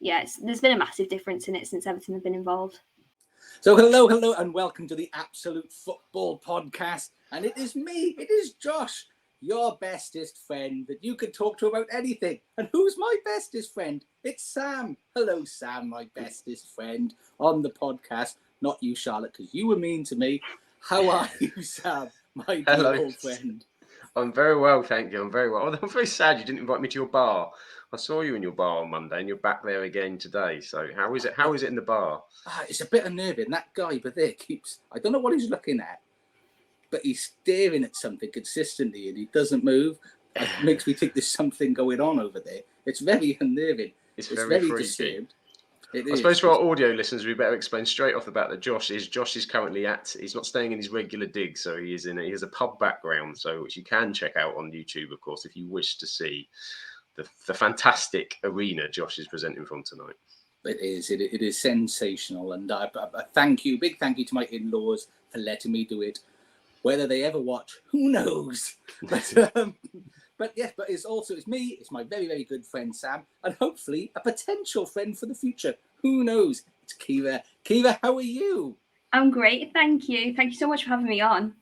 yeah, there's been a massive difference in it since Everton have been involved. So hello, and welcome to the Absolute Football Podcast. And it is me, it is Josh, your bestest friend that you can talk to about anything. And who's my bestest friend? It's Sam. Hello, Sam, my bestest friend on the podcast. Not you, Charlotte, because you were mean to me. How are you, Sam, my dear old friend? I'm very well, thank you. I'm very well. I'm very sad you didn't invite me to your bar. I saw you in your bar on Monday, and you're back there again today. So how is it? How is it in the bar? It's a bit unnerving. That guy, but there keeps—I don't know what he's looking at, but he's staring at something consistently, and he doesn't move. It makes me think there's something going on over there. It's very unnerving. It's very disturbed. I suppose for our audio listeners, we better explain straight off the bat that Josh is currently he's not staying in his regular dig, so he has a pub background, so which you can check out on YouTube, of course, if you wish to see the fantastic arena Josh is presenting from tonight. It is sensational, and I big thank you to my in-laws for letting me do it. Whether they ever watch, who knows? But yes, but it's me, it's my very, very good friend Sam, and hopefully a potential friend for the future. Who knows? It's Keira. Keira, how are you? I'm great, thank you. Thank you so much for having me on.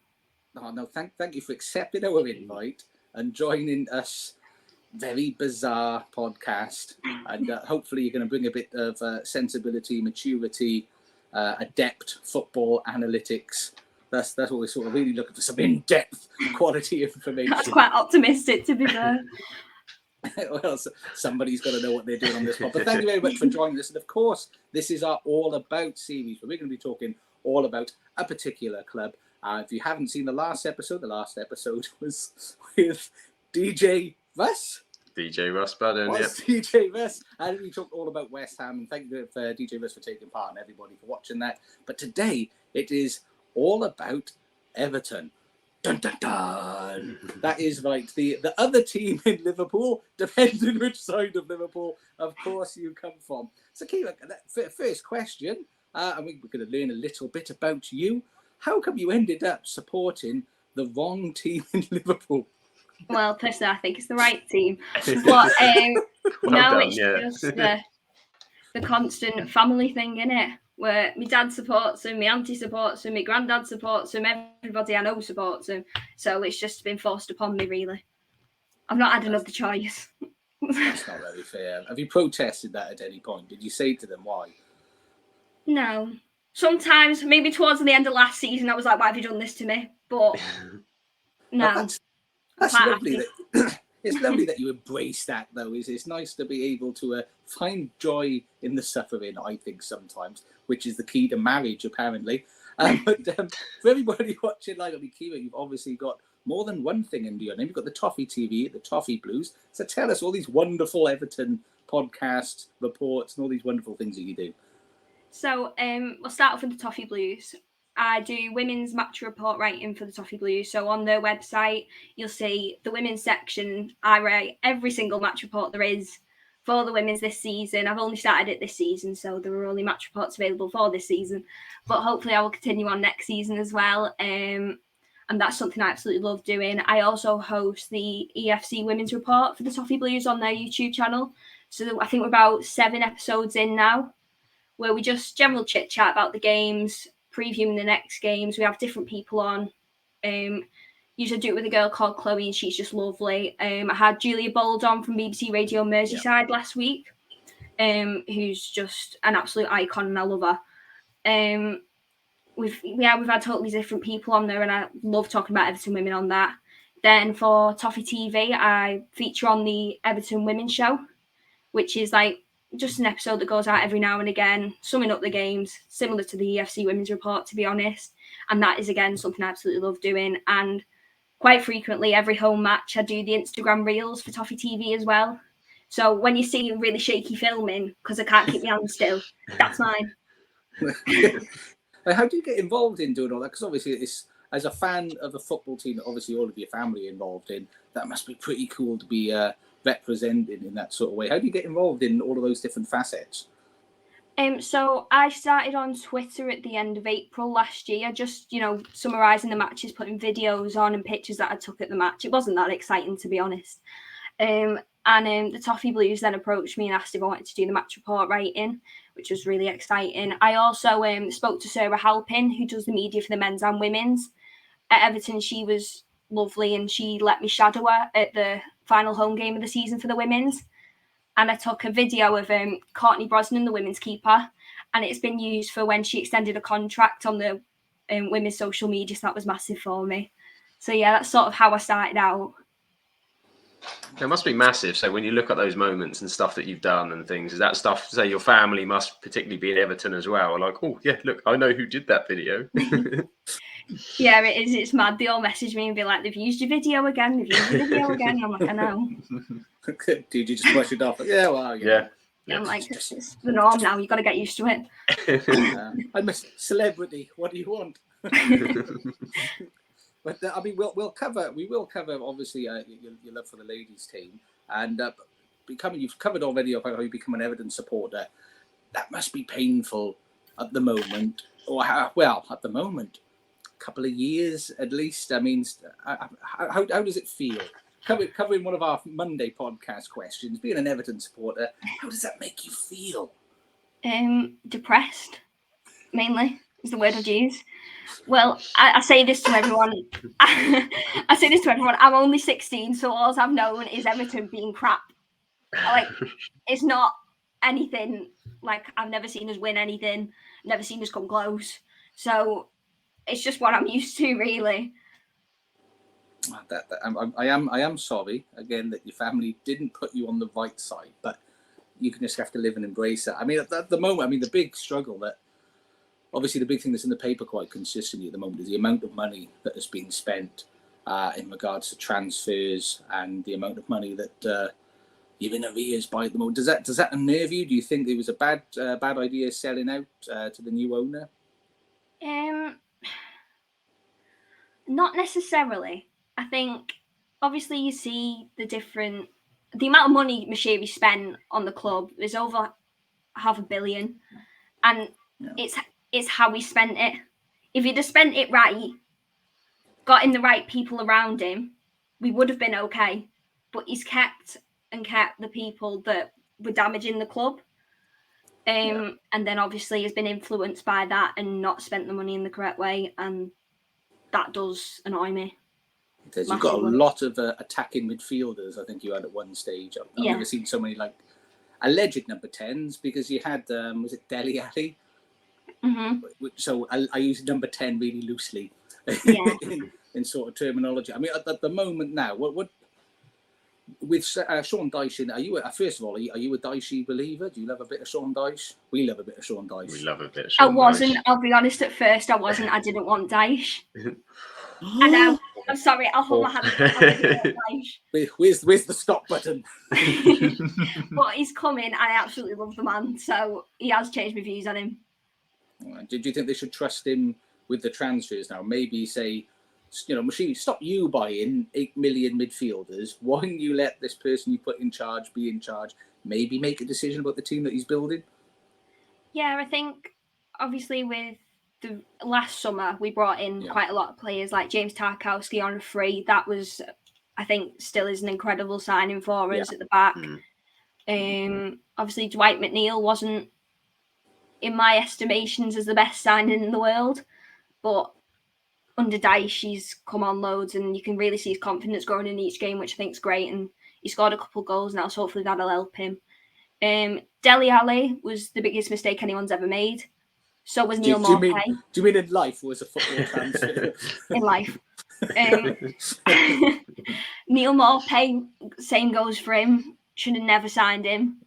Oh no, thank you for accepting our invite and joining us. Very bizarre podcast, and hopefully you're going to bring a bit of sensibility, maturity, adept football analytics. That's what we're sort of really looking for, some in-depth quality information. That's quite optimistic, to be fair. Well, somebody's got to know what they're doing on this pod. But thank you very much for joining us. And of course, this is our All About series, where we're going to be talking all about a particular club. If you haven't seen the last episode was with DJ Russ. DJ Russ Budden, yeah. DJ Russ. And we talked all about West Ham. And thank you for DJ Russ for taking part and everybody for watching that. But today, it is all about Everton. Dun, dun, dun. That is right. The other team in Liverpool, depending which side of Liverpool, of course, you come from. So, Keira, first question, and we're going to learn a little bit about you. How come you ended up supporting the wrong team in Liverpool? Well, personally, I think it's the right team. But just the constant family thing, innit? Where my dad supports him, my auntie supports him, my granddad supports him, everybody I know supports him. So it's just been forced upon me, really. I've not had another choice. That's not very fair. Have you protested that at any point? Did you say to them why? No. Sometimes, maybe towards the end of last season, I was like, why have you done this to me? But no. That's lovely. It's lovely that you embrace that, though. It's nice to be able to find joy in the suffering, I think, sometimes, which is the key to marriage, apparently. But for everybody watching, like Keira, you've obviously got more than one thing under your name. You've got the Toffee TV, the Toffee Blues. So tell us all these wonderful Everton podcasts, reports, and all these wonderful things that you do. So we'll start off with the Toffee Blues. I do women's match report writing for the Toffee Blues. So on their website, you'll see the women's section. I write every single match report there is for the women's this season. I've only started it this season, so there are only match reports available for this season. But hopefully I will continue on next season as well. And that's something I absolutely love doing. I also host the EFC Women's Report for the Toffee Blues on their YouTube channel. So I think we're about 7 episodes in now, where we just general chit-chat about the games, previewing the next games. We have different people on. Usually do it with a girl called Chloe, and she's just lovely. I had Julia Bold on from BBC Radio Merseyside last week, who's just an absolute icon, and I love her. We've had totally different people on there, and I love talking about Everton women on that. Then for Toffee TV, I feature on the Everton Women's Show, which is like just an episode that goes out every now and again, summing up the games, similar to the EFC Women's Report, to be honest. And that is, again, something I absolutely love doing. And quite frequently, every home match, I do the Instagram Reels for Toffee TV as well. So when you see really shaky filming, because I can't keep my hands still, that's mine. How do you get involved in doing all that? Because obviously, it's, as a fan of a football team that obviously all of your family are involved in, that must be pretty cool to be represented in that sort of way. How do you get involved in all of those different facets? So I started on Twitter at the end of April last year, just, summarising the matches, putting videos on and pictures that I took at the match. It wasn't that exciting, to be honest. And And the Toffee Blues then approached me and asked if I wanted to do the match report writing, which was really exciting. I also spoke to Sarah Halpin, who does the media for the men's and women's at Everton. She was lovely, and she let me shadow her at the final home game of the season for the women's. And I took a video of Courtney Brosnan, the women's keeper, and it's been used for when she extended a contract on the women's social media, so that was massive for me. So yeah, that's sort of how I started out. It must be massive. So when you look at those moments and stuff that you've done and things, is that stuff, say your family must particularly be in Everton as well? Like, oh yeah, look, I know who did that video. Yeah, it is. It's mad. They all message me and be like, they've used your video again. They've used your video again. I'm like, I know. Did you just brush it off? Yeah, well, yeah. I'm like, it's the norm now. You've got to get used to it. I'm a celebrity. What do you want? But I mean, we will cover obviously your love for the ladies team, and you've covered already about how you become an Everton supporter. That must be painful at the moment, at the moment, a couple of years at least. I mean, how does it feel? Covering one of our Monday podcast questions, being an Everton supporter, how does that make you feel? Depressed, mainly, is the word I'd use. Well, I say this to everyone. I say this to everyone. I'm only 16, so all I've known is Everton being crap. Like, it's not anything. Like, I've never seen us win anything. Never seen us come close. So it's just what I'm used to, really. I am sorry again that your family didn't put you on the right side, but you can just have to live and embrace it. I mean, at the moment, I mean, the big struggle that. Obviously, the big thing that's in the paper quite consistently at the moment is the amount of money that has been spent in regards to transfers and the amount of money that you're in arrears by at the moment. Does that unnerve you? Do you think it was a bad idea selling out to the new owner? Not necessarily. I think obviously you see the amount of money Mashiri spent on the club is over £500 million, and it's how he spent it. If he'd have spent it right, got in the right people around him, we would have been okay. But he's kept the people that were damaging the club. And then obviously has been influenced by that and not spent the money in the correct way. And that does annoy me. Because you've got a lot of attacking midfielders, I think you had at one stage. I've never seen so many like alleged number 10s, because you had, was it Dele Alli? Mm-hmm. So I use number 10 really loosely in sort of terminology. I mean, at the moment now, what with Sean Dyche? Are you first of all? Are you a Dyche believer? Do you love a bit of Sean Dyche? We love a bit of Sean Dyche. We love a bit of Sean Dyche. I wasn't. I'll be honest. At first, I wasn't. I didn't want Dyche. I know. I'm sorry. I'll hold my hand. I Where's the stop button? But he's coming. I absolutely love the man. So he has changed my views on him. Did you think they should trust him with the transfers now? Maybe say, Machine, stop you buying 8 million midfielders. Why don't you let this person you put in charge be in charge? Maybe make a decision about the team that he's building. Yeah, I think obviously with the last summer we brought in quite a lot of players like James Tarkowski on a free. That was, I think, still is an incredible signing for us at the back. Obviously Dwight McNeil wasn't, in my estimations, as the best signing in the world, but under Dyche he's come on loads and you can really see his confidence growing in each game, which I think is great, and he scored a couple goals now, so hopefully that'll help him. Dele Alli was the biggest mistake anyone's ever made. So was Neil Maupay. Do you mean in life was a football transfer? In life. Neil Maupay, same goes for him. Should have never signed him.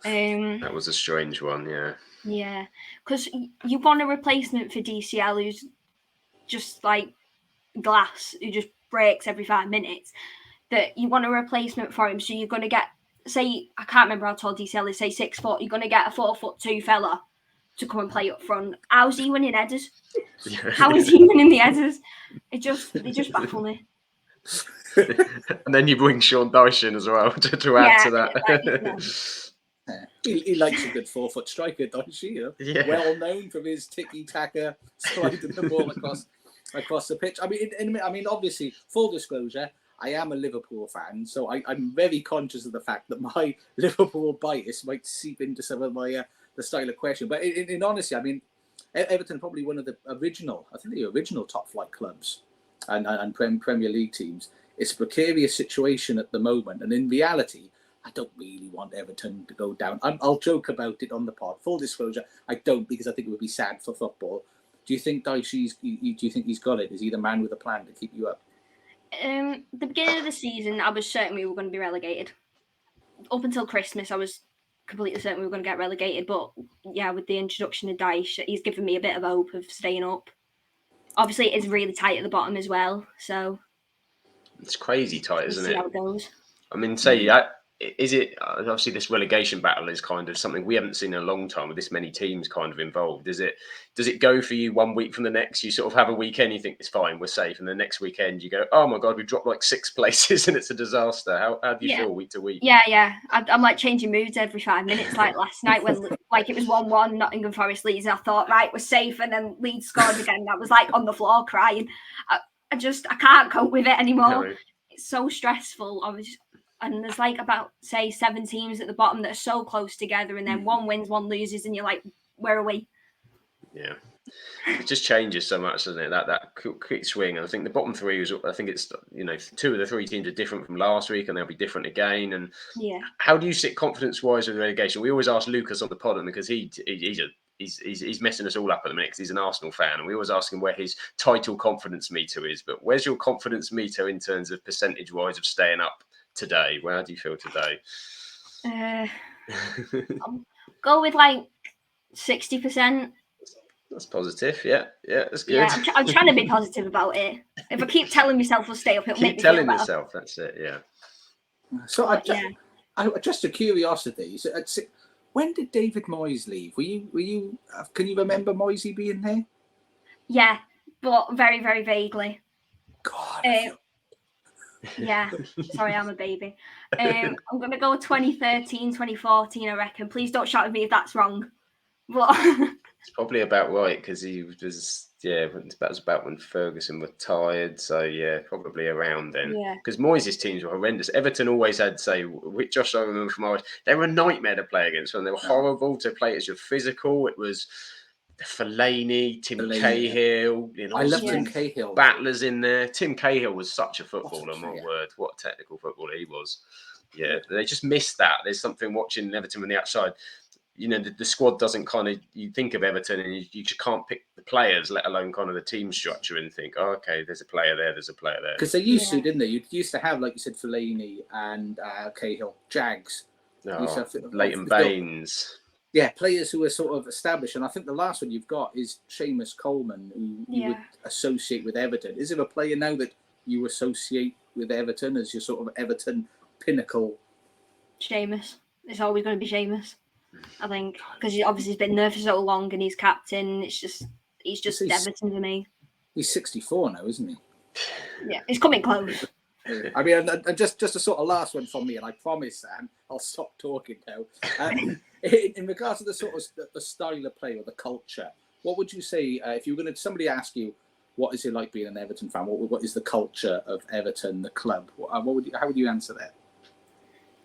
That was a strange one, yeah. Yeah, because you want a replacement for DCL who's just like glass, who just breaks every 5 minutes. That you want a replacement for him, so you're going to get, say, I can't remember how tall DCL is, say 6 foot, you're going to get a 4'2" fella to come and play up front. How's he winning headers? How is he winning the headers? They just baffle me. And then you bring Sean Dyche in as well to add to that. He likes a good 4-foot striker, Dyche. Well known for his tiki-taka, sliding the ball across the pitch. I mean, obviously, full disclosure, I am a Liverpool fan, so I'm very conscious of the fact that my Liverpool bias might seep into some of my the style of question. But in honesty, I mean, Everton probably one of the original top flight clubs and Premier League teams. It's a precarious situation at the moment, and in reality, I don't really want Everton to go down. I'll joke about it on the pod. Full disclosure, I don't, because I think it would be sad for football. Do you think Dyche, do you think he's got it? Is he the man with a plan to keep you up? The beginning of the season, I was certain we were going to be relegated. Up until Christmas, I was completely certain we were going to get relegated. But yeah, with the introduction of Dyche, he's given me a bit of hope of staying up. Obviously, it is really tight at the bottom as well. So it's crazy tight, isn't it? See how it goes. I mean, is it obviously this relegation battle is kind of something we haven't seen in a long time with this many teams kind of involved. Does it go for you 1 week from the next? You sort of have a weekend, you think it's fine, we're safe, and the next weekend you go, oh my god, we've dropped like 6 places and it's a disaster. How do you feel week to week? Yeah. I'm like changing moods every 5 minutes. Like last night when like it was 1-1 Nottingham Forest Leeds, I thought, right, we're safe, and then Leeds scored again. I was like on the floor crying. I can't cope with it anymore. No. It's so stressful. And there's like about, say, 7 teams at the bottom that are so close together, and then one wins, one loses, and you're like, where are we? Yeah. It just changes so much, doesn't it? That quick swing. And I think the bottom 3 is, I think it's, 2 of the 3 teams are different from last week, and they'll be different again. And yeah, how do you sit confidence-wise with relegation? We always ask Lucas on the pod, because he's messing us all up at the minute because he's an Arsenal fan, and we always ask him where his title confidence meter is. But where's your confidence meter in terms of percentage-wise of staying up today? How do you feel today? I'll go with like 60%. That's positive. Yeah, that's good. Yeah, I'm trying to be positive about it. If I keep telling myself we'll stay up, it'll make me telling feel better. yourself. That's it. Yeah. So just a curiosity. So, when did David Moyes leave? Were you? Can you remember Moyesy being there? Yeah, but very, very vaguely. God. Yeah, sorry, I'm a baby. I'm going to go 2013, 2014, I reckon. Please don't shout at me if that's wrong. But it's probably about right, because he was, that was about when Ferguson retired. So, yeah, probably around then. Because Moyes' teams were horrendous. Everton always had, with Josh, I remember from Irish, they were a nightmare to play against when they were horrible to play as your physical. It was Fellaini, Tim Cahill. I love Tim Cahill. Battlers in there. Tim Cahill was such a footballer, my word. What a technical footballer he was. Yeah, they just missed that. There's something watching Everton from the outside. The squad doesn't you think of Everton and you just can't pick the players, let alone kind of the team structure, and think, oh, okay, there's a player there, there's a player there. Because they used to, didn't they? You used to have, like you said, Fellaini and Cahill, Jags. Leighton Baines. Yeah, players who are sort of established. And I think the last one you've got is Seamus Coleman, who you would associate with Everton. Is there a player now that you associate with Everton as your sort of Everton pinnacle? Seamus. It's always going to be Seamus, I think, because he's been there for so long and he's captain. He's just Everton to me. He's 64 now, isn't he? Yeah, he's coming close. I mean, just a sort of last one from me, and I promise, Sam, I'll stop talking now. In regards to the sort of the style of play or the culture, what would you say if you were going to somebody ask you what is it like being an Everton fan? What is the culture of Everton, the club? How would you answer that?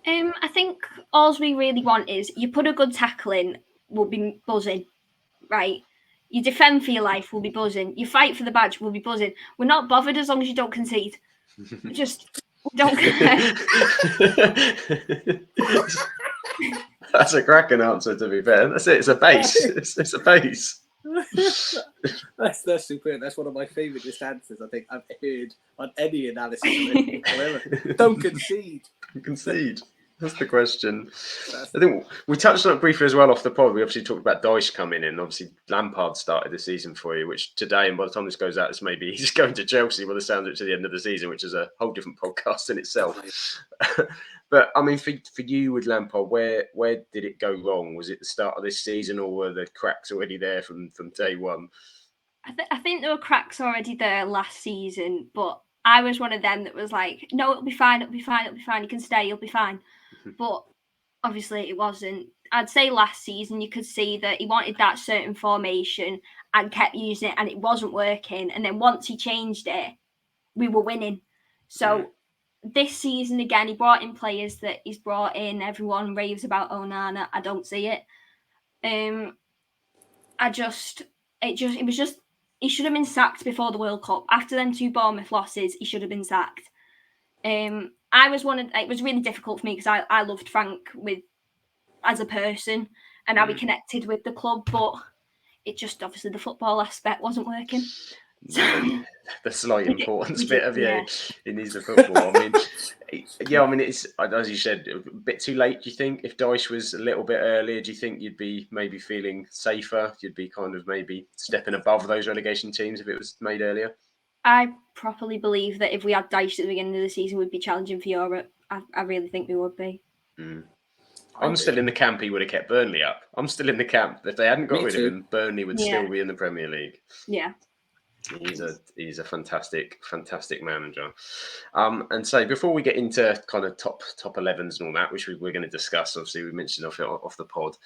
I think all we really want is you put a good tackle in, we'll be buzzing, right? You defend for your life, we'll be buzzing. You fight for the badge, we'll be buzzing. We're not bothered as long as you don't concede. We don't care. That's a cracking answer, to be fair. That's it. It's a base. It's a base. That's super. That's one of my favourite answers I think I've heard on any analysis of it. However, don't concede. Concede. That's the question. I think we touched on it briefly as well off the pod. We obviously talked about Dyche coming in. Obviously, Lampard started the season for you, which today, and by the time this goes out, it's maybe he's going to Chelsea by the sound of it to the end of the season, which is a whole different podcast in itself. But I mean, for you with Lampard, where did it go wrong? Was it the start of this season, or were the cracks already there from day one? I think there were cracks already there last season, but I was one of them that was like, no, it'll be fine, it'll be fine, it'll be fine. You can stay, you'll be fine. But obviously it wasn't. I'd say last season you could see that he wanted that certain formation and kept using it, and it wasn't working. And then once he changed it, we were winning. So this season again, he brought in players that he's brought in. Everyone raves about Onana. I don't see it. It was just he should have been sacked before the World Cup. After them 2 Bournemouth losses, he should have been sacked. It was really difficult for me because I loved Frank as a person and how he connected with the club, but it just obviously the football aspect wasn't working. The slight importance bit of he needs the football. I mean, it's as you said, a bit too late. Do you think if Dyche was a little bit earlier, do you think you'd be maybe feeling safer? You'd be kind of maybe stepping above those relegation teams if it was made earlier? I properly believe that if we had Dyche at the beginning of the season, we'd be challenging for Europe. I really think we would be. I'm still in the camp he would have kept Burnley up. I'm still in the camp that if they hadn't got rid of him, Burnley would still be in the Premier League. Yeah. He's a fantastic manager. And so before we get into kind of top 11s and all that, which we're going to discuss, obviously we mentioned off the pod,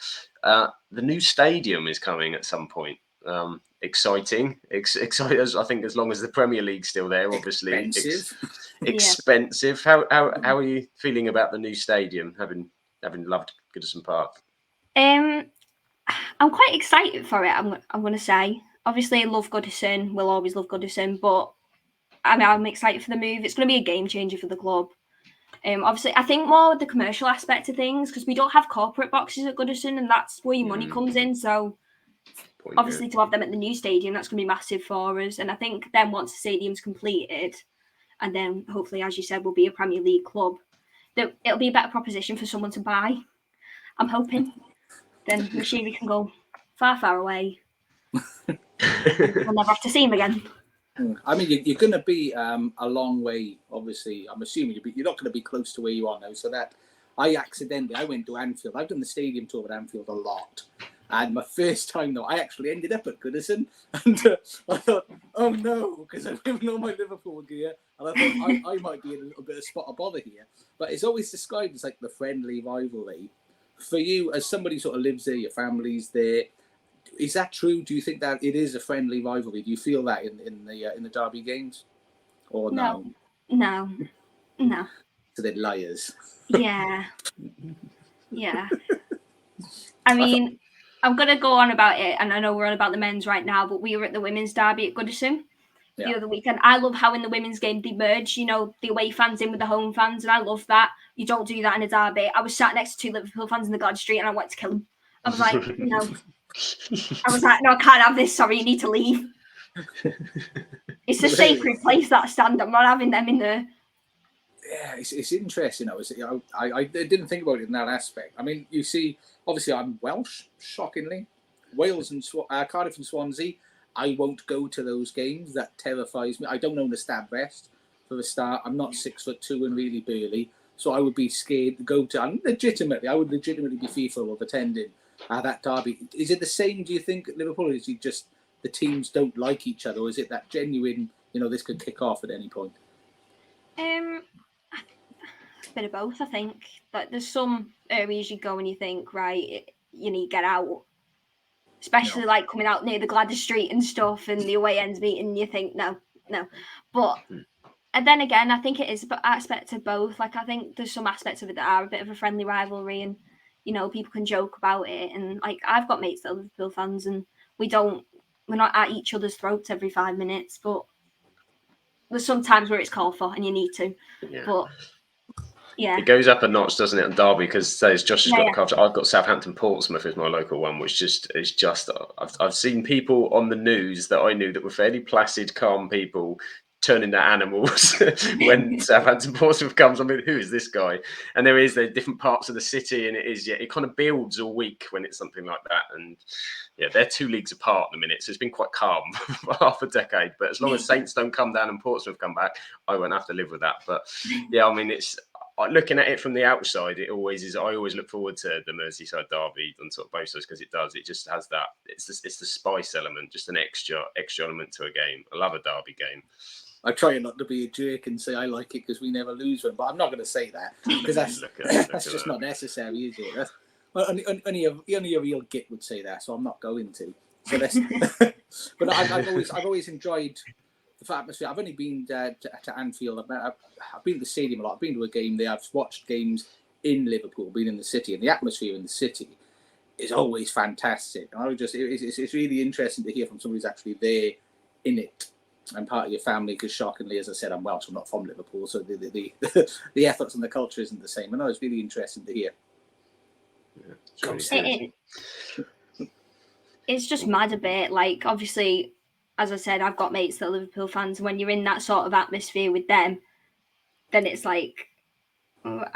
the new stadium is coming at some point. Exciting. I think as long as the Premier League's still there, obviously expensive. How are you feeling about the new stadium, having loved Goodison Park? I'm quite excited for it. I'm going to say. Obviously, I love Goodison. We'll always love Goodison, but I'm excited for the move. It's going to be a game changer for the club. Obviously, I think more the commercial aspect of things because we don't have corporate boxes at Goodison, and that's where your money comes in. So, obviously, to have them at the new stadium, that's going to be massive for us. And I think then once the stadium's completed, and then hopefully, as you said, we'll be a Premier League club, that it'll be a better proposition for someone to buy. I'm hoping. Then Rashidi can go far, far away. We'll never have to see him again. I mean, you're going to be a long way, obviously. I'm assuming you're not going to be close to where you are now. So that I went to Anfield. I've done the stadium tour at Anfield a lot. And my first time, though, I actually ended up at Goodison. And I thought, oh no, because I've given all my Liverpool gear. And I thought I might be in a little bit of spot of bother here. But it's always described as like the friendly rivalry. For you, as somebody who sort of lives there, your family's there, is that true? Do you think that it is a friendly rivalry? Do you feel that in the derby games, or no? No. So they're liars. Yeah. I mean, I'm gonna go on about it, and I know we're on about the men's right now, but we were at the women's derby at Goodison the other weekend. I love how in the women's game they merge, the away fans in with the home fans, and I love that. You don't do that in a derby. I was sat next to 2 Liverpool fans in the Guard Street, and I wanted to kill them. I was like, no. I was like, no, I can't have this. Sorry, you need to leave. It's a sacred place, that stand. I'm not having them in there. Yeah, it's interesting. I didn't think about it in that aspect. I mean, you see, obviously I'm Welsh, shockingly. Wales and Cardiff and Swansea, I won't go to those games. That terrifies me. I don't own a stab vest for a start. I'm not 6'2" and really burly, so I would be scared to go to. I would legitimately be fearful of attending that derby. Is it the same, do you think, at Liverpool? Or is it just the teams don't like each other? Or is it that genuine, this could kick off at any point? A bit of both, I think. Like, there's some areas you go and you think, right, you need to get out. Especially like coming out near the Gladys Street and stuff and the away ends meeting, you think, no. But, and then again, I think it is an aspect of both. Like, I think there's some aspects of it that are a bit of a friendly rivalry and, people can joke about it. And like, I've got mates that are Liverpool fans and we're not at each other's throats every 5 minutes, but there's some times where it's called for and you need to. Yeah. But yeah, it goes up a notch, doesn't it, on Derby? Because Josh has got the coverage. I've got Southampton Portsmouth as my local one, which is just I've seen people on the news that I knew that were fairly placid, calm people turn into animals when Southampton Portsmouth comes. I mean, who is this guy? And there are different parts of the city, and it kind of builds all week when it's something like that. And yeah, they're 2 leagues apart in a minute, so it's been quite calm for half a decade. But as long as Saints don't come down and Portsmouth come back, I won't have to live with that. But yeah, I mean, it's looking at it from the outside, it always is. I always look forward to the Merseyside derby on sort of both sides because it just has that. It's the spice element, just an extra element to a game. I love a derby game. I try not to be a jerk and say I like it because we never lose one, but I'm not going to say that because that's just not necessary, is it? Only a real git would say that, so I'm not going to. So that's. But I've always enjoyed for atmosphere, I've only been to Anfield. I've been to the stadium a lot. I've been to a game there. I've watched games in Liverpool, been in the city, and the atmosphere in the city is always fantastic. And it's really interesting to hear from somebody who's actually there in it and part of your family. Because shockingly, as I said, I'm Welsh. I'm not from Liverpool, so the efforts and the culture isn't the same. And it's really interesting to hear. It's just mad a bit. Like, obviously, as I said, I've got mates that are Liverpool fans. And when you're in that sort of atmosphere with them, then it's like, I'm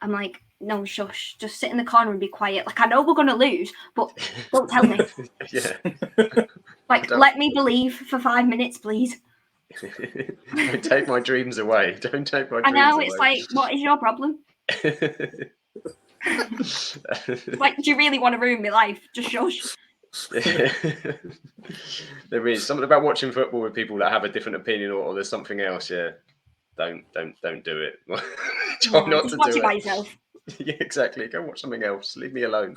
like, no, shush, just sit in the corner and be quiet. Like, I know we're going to lose, but don't tell me. Yeah. Like, let me believe for 5 minutes, please. Don't take my dreams away. Don't take my dreams away. I know, it's like, what is your problem? Like, do you really want to ruin my life? Just shush. There is something about watching football with people that have a different opinion, or there's something else. Yeah, don't do it. Try not to watch do it by it. yourself. Yeah, exactly. Go watch something else. Leave me alone.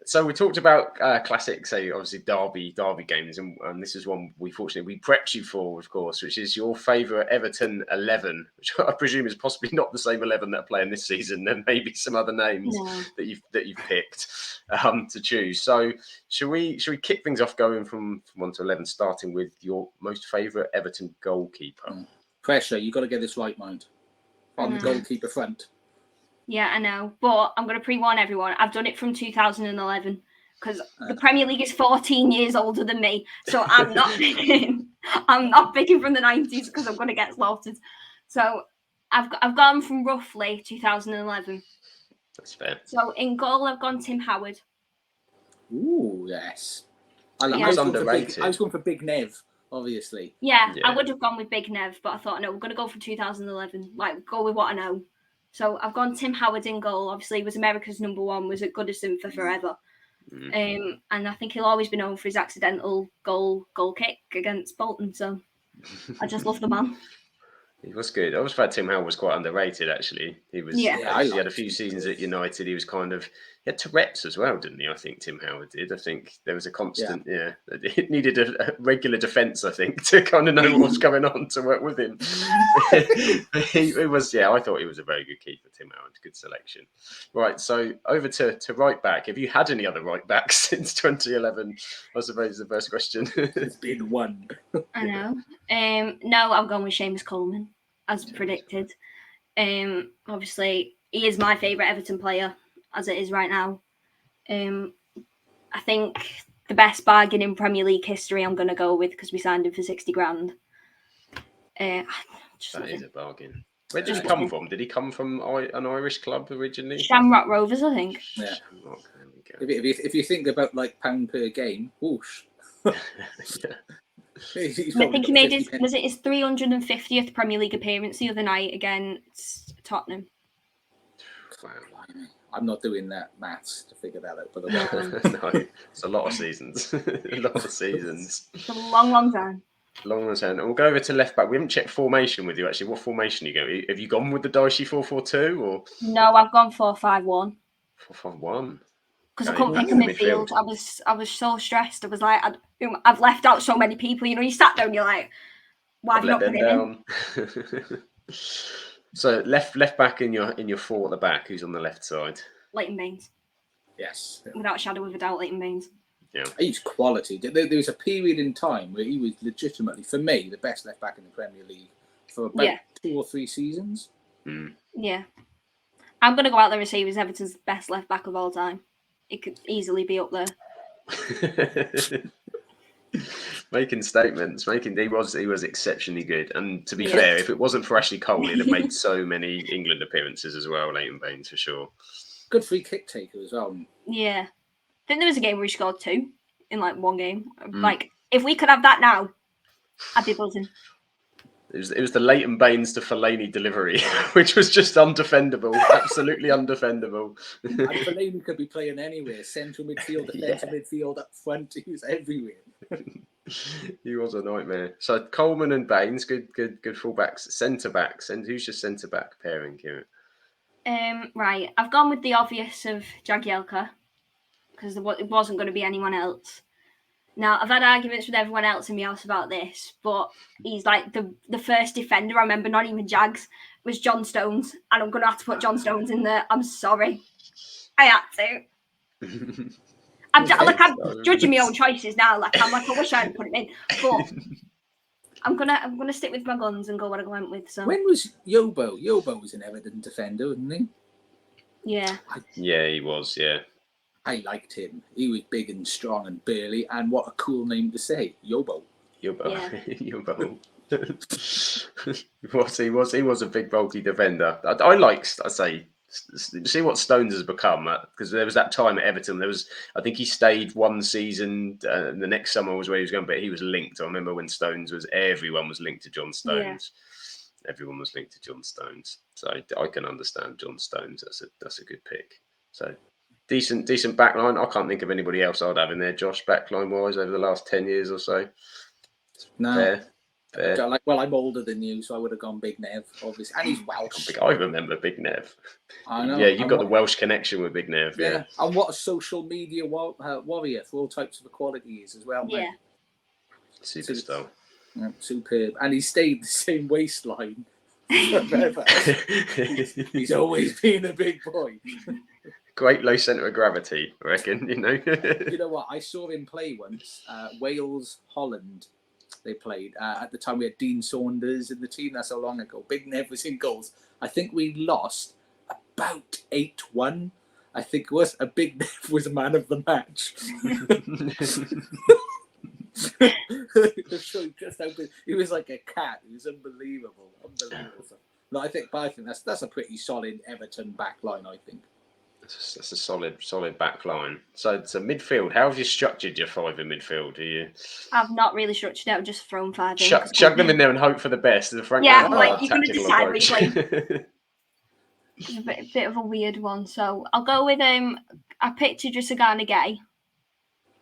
So we talked about classic, say obviously derby games, and this is one we prepped you for, of course, which is your favourite Everton 11, which I presume is possibly not the same 11 that are playing this season. There may be some other names that you've picked to choose. So should we kick things off, going from 1 to 11, starting with your most favourite Everton goalkeeper? Pressure, you got to get this right, mind. On the goalkeeper front. Yeah, I know, but I'm going to pre-warn everyone. I've done it from 2011 because the Premier League is 14 years older than me, so I'm not picking. I'm not picking from the 90s because I'm going to get slaughtered. So I've gone from roughly 2011. That's fair. So in goal, I've gone Tim Howard. Ooh, yes. I was underrated. I was going for Big Nev, obviously. Yeah, I would have gone with Big Nev, but I thought, no, we're going to go for 2011. Like, go with what I know. So I've gone Tim Howard in goal. Obviously, he was America's number one, was at Goodison for forever. And I think he'll always be known for his accidental goal kick against Bolton. So I just love the man. He was good. I always thought Tim Howard was quite underrated, actually. He was. Yeah, he had a few seasons at United. He was he had Tourette's as well, didn't he? I think Tim Howard did. I think there was a constant. Yeah, it needed a regular defence, I think, to kind of know what was going on to work with him. He was. Yeah, I thought he was a very good keeper, Tim Howard. Good selection. Right, so over to right back. Have you had any other right backs since 2011? I suppose is the first question. It's been one. I know. No, I'm going with Seamus Coleman, as predicted. Obviously, he is my favourite Everton player, as it is right now. I think the best bargain in Premier League history I'm going to go with, because we signed him for 60 grand. That is a bargain. Where did he come from? Did he come from an Irish club originally? Shamrock Rovers, I think. Yeah. Shamrock, there we go. If you think about like pound per game, whoosh. I think he made his 350th Premier League appearance the other night against Tottenham. Wow. I'm not doing that maths to figure that out. But No, it's a lot of seasons. It's a long, long time. Long as and we'll go over to left back. We haven't checked formation with you actually. What formation are you going? Have you gone with the Dyche 4-4-2 or? No, I've gone 4-5-1. 4-5-1. Because I couldn't pick a midfield. I was so stressed. I was like, I've left out so many people. You know, you sat down, you're like, why have you not put it in? So left back in your four at the back. Who's on the left side? Leighton Baines. Yes. Without a shadow of a doubt, Leighton Baines. Yeah. He's quality. There was a period in time where he was legitimately, for me, the best left back in the Premier League for about 2 or 3 seasons. Yeah. I'm going to go out there and say he was Everton's best left back of all time. It could easily be up there. Making statements. He was exceptionally good. And to be fair, if it wasn't for Ashley Cole, he'd have made so many England appearances as well, Leighton Baines, for sure. Good free kick taker as well. Yeah. I think there was a game where he scored 2 in like one game. Like, if we could have that now, I'd be buzzing. It was the Leighton Baines to Fellaini delivery, which was just undefendable, absolutely undefendable. And Fellaini could be playing anywhere, central midfield, defensive midfield, up front. He was everywhere. He was a nightmare. So Coleman and Baines, good fullbacks, centre backs, and who's your centre back pairing, Keira? Right, I've gone with the obvious of Jagielka because it wasn't going to be anyone else. Now, I've had arguments with everyone else in my house about this, but he's like the first defender I remember, not even Jags, was John Stones, and I'm going to have to put John Stones in there. I'm sorry. I had to. I'm judging my own choices now. Like, I'm like, I wish I hadn't put him in, but I'm gonna stick with my guns and go what I went with. So when was Yobo? Yobo was an Everton defender, wasn't he? Yeah. Yeah, he was. Yeah. I liked him. He was big and strong and burly, and what a cool name to say, Yobo. Yobo. Yeah. Yobo. He was a big bulky defender. I like. I say. See what Stones has become, because there was that time at Everton. I think he stayed one season. And the next summer was where he was going, but he was linked. I remember when everyone was linked to John Stones. Yeah. Everyone was linked to John Stones, so I can understand John Stones. That's a good pick. So decent backline. I can't think of anybody else I'd have in there, Josh, backline wise over the last 10 years or so. No. Fair. Well, I'm older than you, so I would have gone Big Nev, obviously. And he's Welsh. I remember Big Nev. I know. Yeah, you've got the Welsh connection with Big Nev. Yeah. And what a social media warrior for all types of equality he is as well. Yeah. Superstar. Superb. And he stayed the same waistline forever. He's always been a big boy. Great low centre of gravity, I reckon, you know. You know what? I saw him play once. Wales, Holland. They played at the time. We had Dean Saunders in the team. That's how long ago. Big Nev was in goals. I think we lost about 8-1. I think it was. A Big Nev was man of the match. He was like a cat. He was unbelievable. No, I think that's a pretty solid Everton back line, I think. That's a solid back line. So midfield, how have you structured your five in midfield? I've not really structured it. I've just thrown five in. Chuck them in there and hope for the best. Yeah, I'm like, you're going to decide what you play. It's a bit of a weird one. So I'll go with I picked Idrissa Gana Gueye.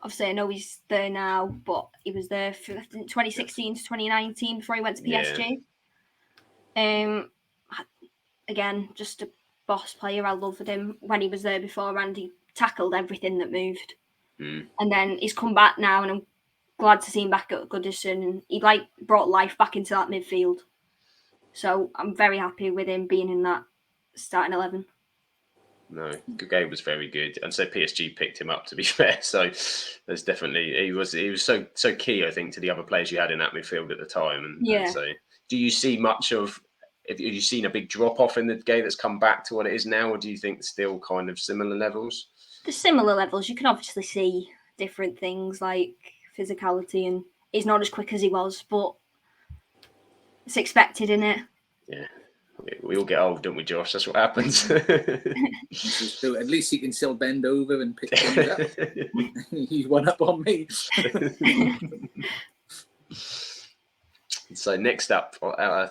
Obviously, I know he's there now, but he was there for 2016 to 2019 before he went to PSG. Yeah. Again, just a boss player. I loved him when he was there before, and he tackled everything that moved. And then he's come back now, and I'm glad to see him back at Goodison. And he brought life back into that midfield. So I'm very happy with him being in that starting 11. No, Gueye was very good, and so PSG picked him up. To be fair, so there's definitely he was so key, I think, to the other players you had in that midfield at the time. And so, do you see much of? Have you seen a big drop off in the game that's come back to what it is now, or do you think still kind of similar levels? The similar levels. You can obviously see different things like physicality, and he's not as quick as he was, but it's expected, isn't it? Yeah. We all get old, don't we, Josh? That's what happens. At least he can still bend over and pick things up. He's one up on me. So next up,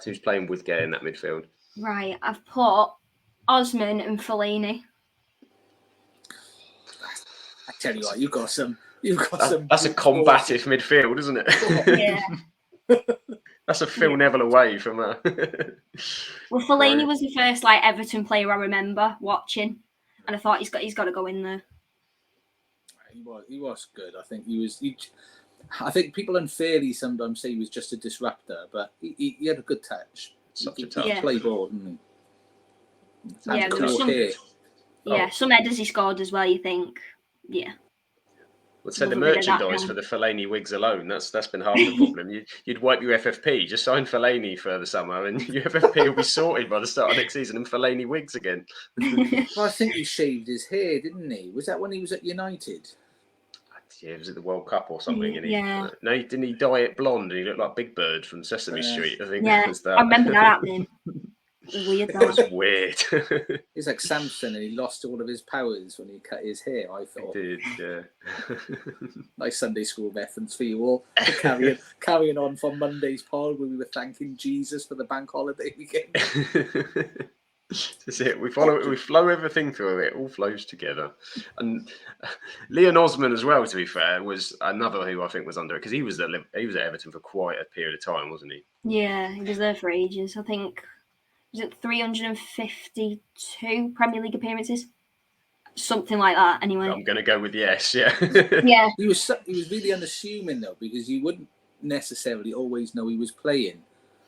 who's playing with Gueye in that midfield? Right, I've put Osman and Fellaini. I tell you what, you've got some. That's a combative midfield, isn't it? Yeah. That's a Phil Neville away from a. Well, Fellaini was the first Everton player I remember watching, and I thought he's got to go in there. He was good. I think he was. I think people unfairly sometimes say he was just a disruptor, but he had a good touch. Such a touch. He play ball, didn't he? Some headers he scored as well. You think, yeah. Well, send the merchandise for the Fellaini wigs alone. That's been half the problem. You'd wipe your FFP. Just sign Fellaini for the summer, and your FFP will be sorted by the start of next season. And Fellaini wigs again. Well, I think he shaved his hair, didn't he? Was that when he was at United? Yeah, was it the World Cup or something? And yeah. No, didn't he dye it blonde? And he looked like Big Bird from Sesame Street. I think that was that. I remember that happening. It was weird. That was weird. He's like Samson, and he lost all of his powers when he cut his hair. I thought. He did, yeah. Nice Sunday school reference for you all. Carrying on from Monday's pod, where we were thanking Jesus for the bank holiday weekend. That's it. We flow everything through it. It all flows together. And Leon Osman as well, to be fair, was another who I think was under it, because he was at Everton for quite a period of time, wasn't he? Yeah, he was there for ages. I think was it 352 Premier League appearances? something like that. Anyway, I'm going to go with yes. Yeah. yeah, He was really unassuming though, because you wouldn't necessarily always know he was playing.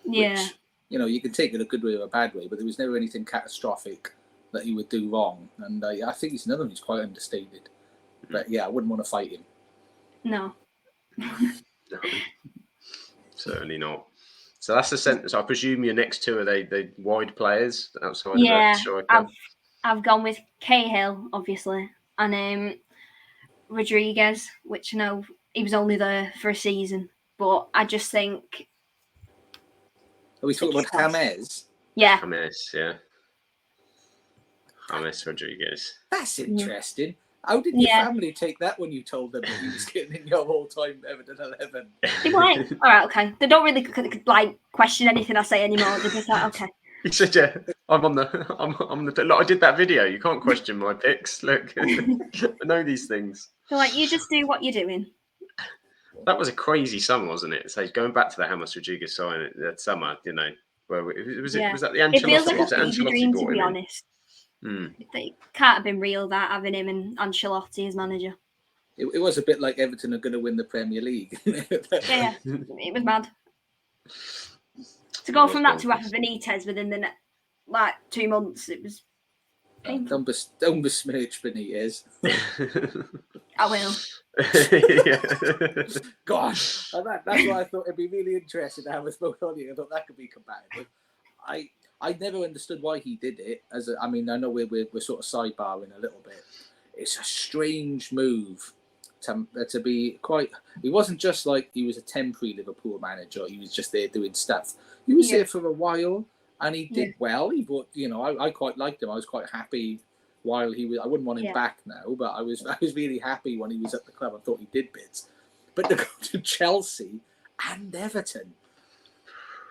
yeah, Which, you can take it a good way or a bad way, but there was never anything catastrophic that he would do wrong. And I think he's another one who's quite understated. But yeah, I wouldn't want to fight him. no. No, certainly not. So that's the sentence. I presume your next two are they wide players outside of a striker? I've gone with Cahill, obviously, and Rodriguez, which I know he was only there for a season, but I just think. Are we talking about James? Yeah. James, yeah. James Rodriguez. That's interesting. How did your family take that when you told them that he was getting in your all-time Everton 11? They were like, all right, okay. They don't really question anything I say anymore. They're just like, okay. He said, "Yeah, I'm on the. Look, I did that video. You can't question my picks. Look, I know these things." They're like, you just do what you're doing. That was a crazy summer, wasn't it? So going back to the James Rodriguez sign that summer, where was that the Ancelotti? It feels like a Ancelotti dream, to brought be him honest. in? It can't have been real that having him and Ancelotti as manager. It was a bit like Everton are going to win the Premier League. Yeah, it was mad. To go from that to have Benitez within the 2 months, it was painful. Don't besmirch Benitez. I will. Gosh, that's why I thought it'd be really interesting to have us both on here. I thought that could be compatible. I never understood why he did it. I know we're sort of sidebarring a little bit. It's a strange move to be quite. He wasn't just like he was a temporary Liverpool manager. He was just there doing stuff. He was there for a while, and he did well. He brought, I quite liked him. I was quite happy while he was. I wouldn't want him back now, but I was really happy when he was at the club. I thought he did bits. But to go to Chelsea and Everton.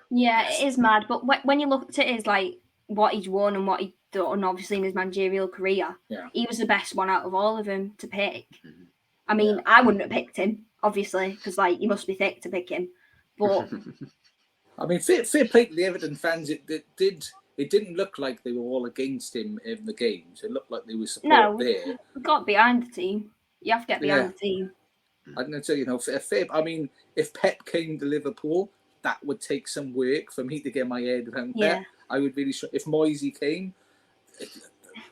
Yeah, it is mad. But when you look at it as what he's won and what he's done, obviously in his managerial career, he was the best one out of all of them to pick. Mm-hmm. I mean, I wouldn't have picked him, obviously, because you must be thick to pick him. But I mean, fair play to the Everton fans. It didn't look like they were all against him in the games. It looked like there was support there. You got behind the team. You have to get behind the team. I'm going to say, fair. I mean, if Pep came to Liverpool, that would take some work for me to get my head around that. I would really. If Moisey came,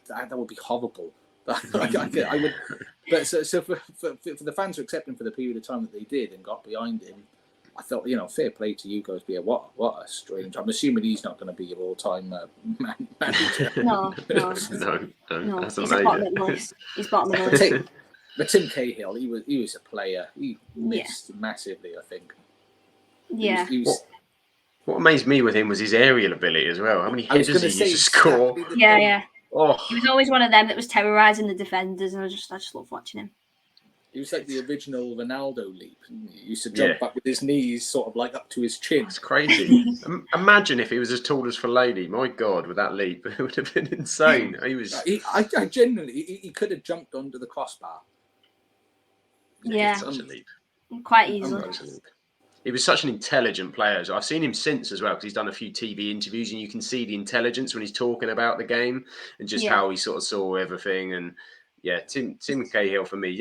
that would be horrible. I would. But so for the fans to accept him for the period of time that they did and got behind him, I thought, fair play to you guys. But what a strange. I'm assuming he's not going to be your all-time manager. No. He's bottom of the list. He's bottom of the list. But Tim Cahill, he was a player. He missed massively, I think. Yeah. What amazed me with him was his aerial ability as well. How many headers he used to score. Yeah. Oh. He was always one of them that was terrorising the defenders, and I just love watching him. He was like the original Ronaldo leap. He used to jump back with his knees sort of up to his chin. It's crazy. Imagine if he was as tall as Fellaini. My God, with that leap, it would have been insane. I genuinely, he could have jumped onto the crossbar. Yeah. Such a leap. Quite easily. He was such an intelligent player. I've seen him since as well, because he's done a few TV interviews, and you can see the intelligence when he's talking about the game and just how he sort of saw everything. And Tim Cahill for me,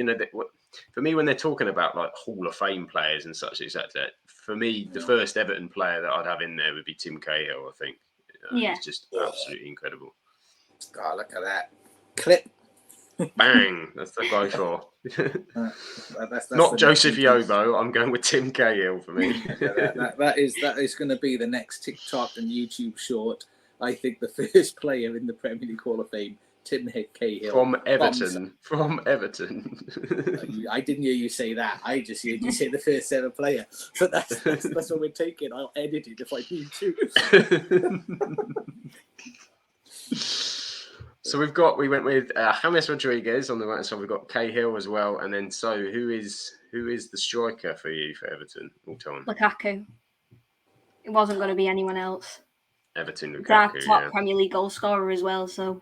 for me when they're talking about Hall of Fame players and such, etc. For me, the first Everton player that I'd have in there would be Tim Cahill. I think, he's just absolutely incredible. God, look at that clip. Bang! That's the guy for. That's not Joseph Yobo. I'm going with Tim Cahill for me. that is going to be the next TikTok and YouTube short. I think the first player in the Premier League Hall of Fame, Tim Cahill from Everton. From Everton. I didn't hear you say that. I just heard you say the first ever player. But that's what we're taking. I'll edit it if I need to. So we went with James Rodriguez on the right side. We've got Cahill as well, and then who is the striker for you for Everton all time? Lukaku. It wasn't going to be anyone else. Everton Lukaku. He's our top Premier League goal scorer as well, so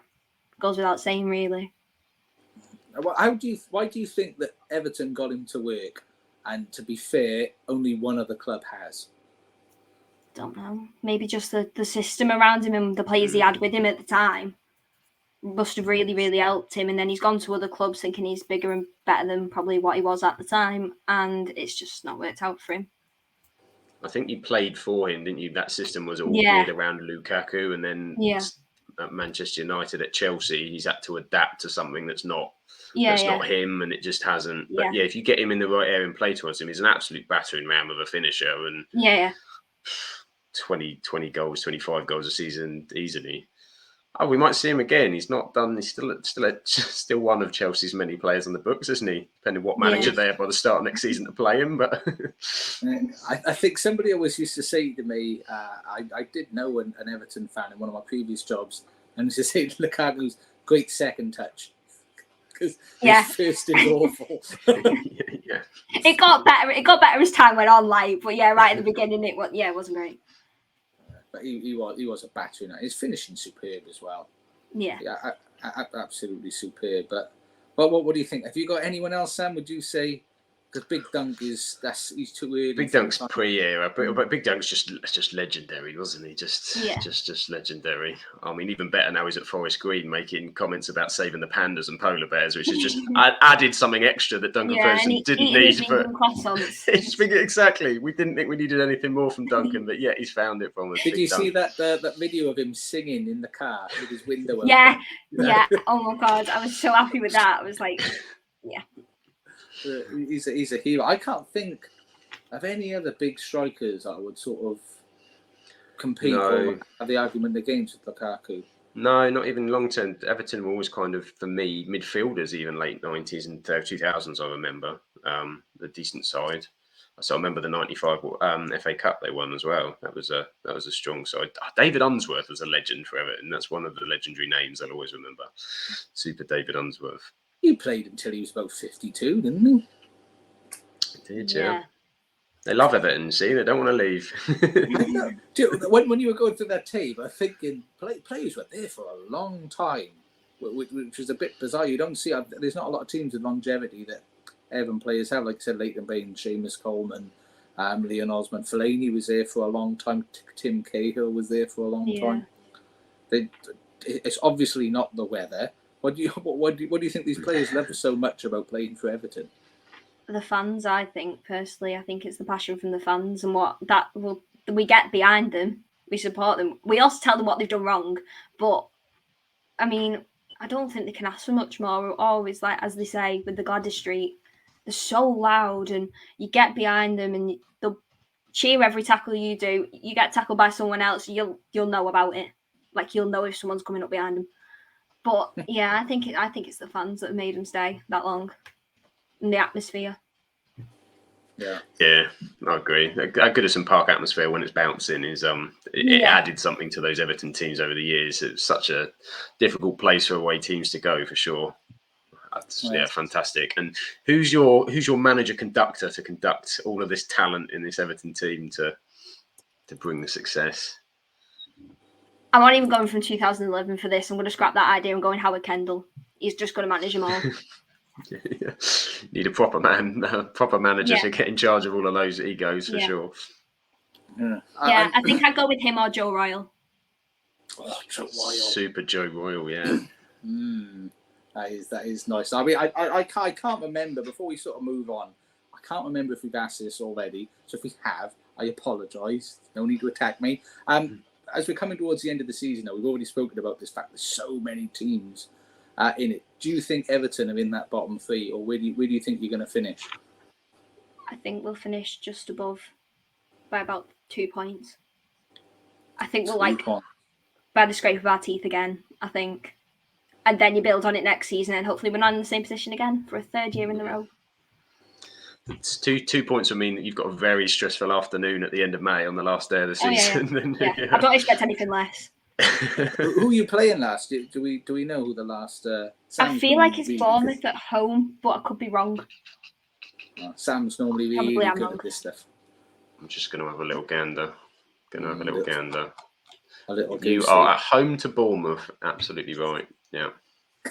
goes without saying, really. Why do you think that Everton got him to work? And to be fair, only one other club has. Don't know. Maybe just the system around him and the players he had with him at the time. must have really, really helped him. And then he's gone to other clubs thinking he's bigger and better than probably what he was at the time. And it's just not worked out for him. I think you played for him, didn't you? That system was all Yeah. geared around Lukaku, and then at Manchester United, at Chelsea, he's had to adapt to something that's not not him, and it just hasn't. But if you get him in the right area and play towards him, he's an absolute battering ram of a finisher, and 20 goals, 25 goals a season easily. Oh, we might see him again. He's not done. He's still one of Chelsea's many players on the books, isn't he? Depending what manager they have by the start of next season to play him. But I think somebody always used to say to me, I did know an Everton fan in one of my previous jobs, and used to say Lukaku's great second touch because his first is awful. It got better. It got better as time went on, but right at the beginning, it wasn't great. But he was a battering. His finishing superb as well. Yeah, absolutely superb. But what do you think? Have you got anyone else, Sam? Would you say? Because Big Dunk he's too early. Big Dunk's pre-era, but Big Dunk's just legendary, wasn't he? Just legendary. I mean, even better now he's at Forest Green making comments about saving the pandas and polar bears, which is just added something extra that Duncan Ferguson didn't need. But exactly, we didn't think we needed anything more from Duncan, but he's found it from us. Did you see that video of him singing in the car with his window open? Yeah. Oh my God, I was so happy with that. I was like, He's a hero. I can't think of any other big strikers that would sort of compete or have the argument against Lukaku. No, not even long term. Everton were always kind of, for me, midfielders, even late 90s and 2000s, I remember. A decent side. So I remember the 95 FA Cup they won as well. That was a strong side. David Unsworth was a legend for Everton. That's one of the legendary names I'll always remember. Super David Unsworth. He played until he was about 52, didn't he? He did, yeah. They love Everton, see? They don't want to leave. When you were going through that tape, I was thinking players were there for a long time, which was a bit bizarre. You don't see... There's not a lot of teams with longevity that Everton players have. Like I said, Leighton Baines, Seamus Coleman, Leon Osmond. Fellaini was there for a long time. Tim Cahill was there for a long time. It's obviously not the weather. What do you think these players love so much about playing for Everton? The fans, I think, personally. I think it's the passion from the fans and we get behind them. We support them. We also tell them what they've done wrong. But, I mean, I don't think they can ask for much more. We're always, as they say, with the Gladys Street, they're so loud and you get behind them and they'll cheer every tackle you do. You get tackled by someone else, you'll know about it. You'll know if someone's coming up behind them. But I think it's the fans that have made them stay that long, and the atmosphere. Yeah, I agree. A Goodison Park atmosphere when it's bouncing is it added something to those Everton teams over the years. It's such a difficult place for away teams to go for sure. Fantastic. And who's your manager conductor to conduct all of this talent in this Everton team to bring the success? I'm not even going from 2011 for this. I'm going to scrap that idea and going Howard Kendall. He's just going to manage them all. Need a proper manager to get in charge of all of those egos for sure. I think I'd go with him or Joe Royle. Oh, Joe Royle. Super Joe Royle, yeah. That is nice. I mean, I can't remember, before we sort of move on, I can't remember if we've asked this already. So if we have, I apologise. No need to attack me. As we're coming towards the end of the season now, we've already spoken about this fact there's so many teams in it. Do you think Everton are in that bottom three, or where do you think you're going to finish? I think we'll finish just above by about 2 points. I think we'll by the scrape of our teeth again, I think. And then you build on it next season and hopefully we're not in the same position again for a third year in a row. It's 2 points would mean that you've got a very stressful afternoon at the end of May on the last day of the season. I don't expect anything less. Who are you playing last? Do we know who the last? I feel like it's Bournemouth at home, but I could be wrong. Sam's normally really good at this stuff. I'm just going to have a little gander. You are at home to Bournemouth. Absolutely right. Yeah.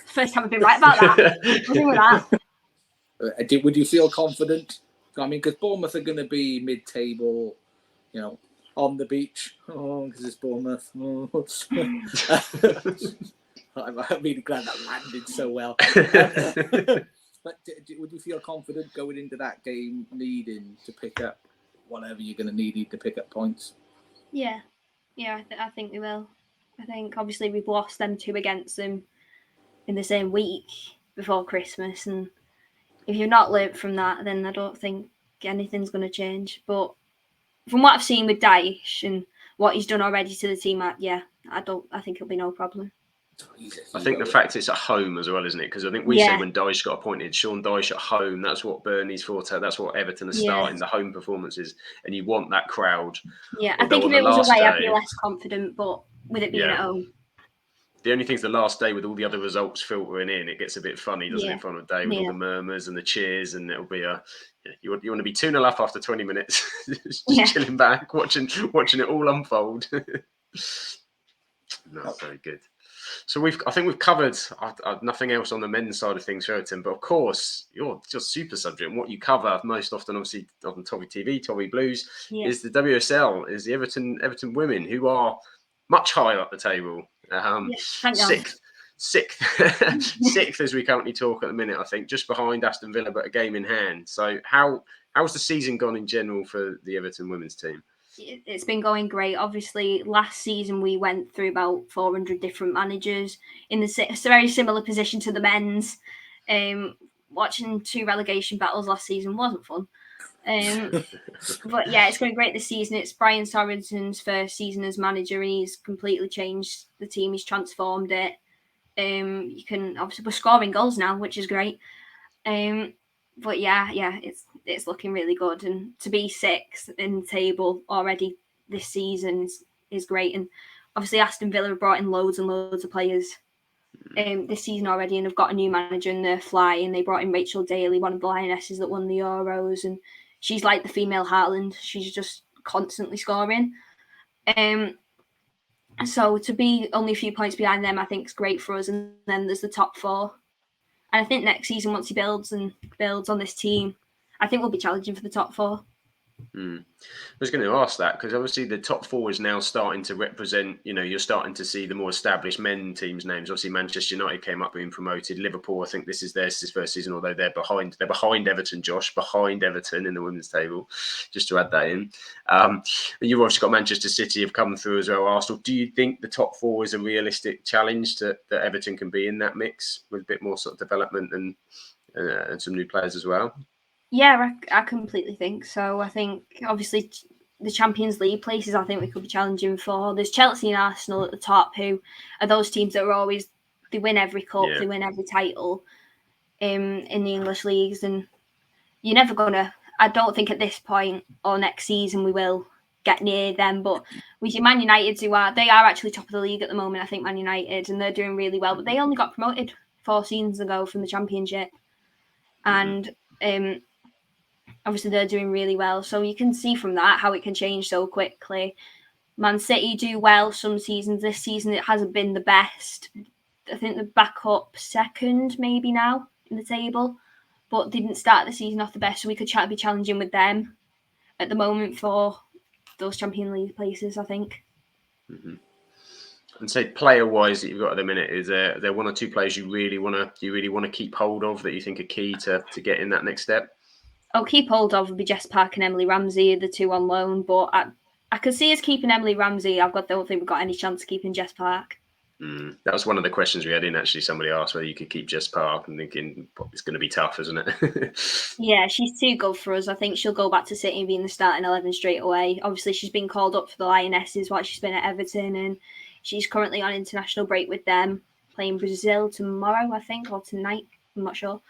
First time I've been right about that. I'll do with that. Would you feel confident? I mean, because Bournemouth are going to be mid-table, on the beach. Oh, because it's Bournemouth. I'm really glad that landed so well. But would you feel confident going into that game needing to pick up whatever you're going to need to pick up points? Yeah, I think we will. I think obviously we've lost them 2 against them in the same week before Christmas, and if you've not learnt from that, then I don't think anything's going to change. But from what I've seen with Dyche and what he's done already to the team, I think it'll be no problem. I think the fact it's at home as well, isn't it? Because I think we said when Dyche got appointed, Sean Dyche at home, that's what Burnley's forte, that's what Everton are starting, the home performances, and you want that crowd. Yeah, I think if it was away, I'd be less confident, but with it being at home. The only thing's the last day with all the other results filtering in, it gets a bit funny, doesn't it, from a day with all the murmurs and the cheers, and it'll be you want to be 2-0 up after 20 minutes, just chilling back, watching it all unfold. No, very good. So I think we've covered nothing else on the men's side of things for Everton, but of course you're just super subject. And what you cover most often, obviously on Toffee TV, Toffee Blues, is the WSL, is the Everton women, who are much higher up the table. Sixth as we currently talk at the minute, I think, just behind Aston Villa, but a game in hand. So how's the season gone in general for the Everton women's team? It's been going great. Obviously, last season we went through about 400 different managers in a very similar position to the men's. Watching 2 relegation battles last season wasn't fun. But yeah, it's going great this season. It's Brian Sorensen's first season as manager, and he's completely changed the team. He's transformed it. We're scoring goals now, which is great. But it's looking really good, and to be 6th in the table already this season is great. And obviously Aston Villa have brought in loads and loads of players this season already, and have got a new manager in their fly, and they brought in Rachel Daly, one of the Lionesses that won the Euros, and she's like the female Haaland. She's just constantly scoring. So to be only a few points behind them, I think is great for us. And then there's the top 4. And I think next season, once he builds on this team, I think we'll be challenging for the top 4. I was going to ask that, because obviously the top 4 is now starting to represent, you're starting to see the more established men teams' names. Obviously Manchester United came up being promoted. Liverpool, I think this is their first season, although they're behind Everton, Josh, behind Everton in the women's table, just to add that in. You've obviously got Manchester City have come through as well, Arsenal. Do you think the top 4 is a realistic challenge that Everton can be in that mix with a bit more sort of development and some new players as well? Yeah, I completely think so. I think, obviously, the Champions League places I think we could be challenging for. There's Chelsea and Arsenal at the top, who are those teams that are always, they win every cup, they win every title in the English leagues. And you're never going to, I don't think at this point or next season we will get near them. But we see Man United, they are actually top of the league at the moment, I think, Man United, and they're doing really well. But they only got promoted 4 seasons ago from the Championship. And obviously, they're doing really well. So you can see from that how it can change so quickly. Man City do well some seasons. This season, it hasn't been the best. I think they're back up 2nd maybe now in the table. But they didn't start the season off the best. So we could be challenging with them at the moment for those Champions League places, I think. And say player-wise that you've got at the minute, is there 1 or 2 players you really want to keep hold of that you think are key to get in that next step? I'll keep hold of would be Jess Park and Emily Ramsey, the 2 on loan. But I could see us keeping Emily Ramsey. I don't think we've got any chance of keeping Jess Park. That was one of the questions we had in, actually. Somebody asked whether you could keep Jess Park, and thinking it's going to be tough, isn't it? Yeah, she's too good for us. I think she'll go back to City and be in the starting 11 straight away. Obviously, she's been called up for the Lionesses while she's been at Everton, and she's currently on international break with them, playing Brazil tomorrow, I think, or tonight. I'm not sure.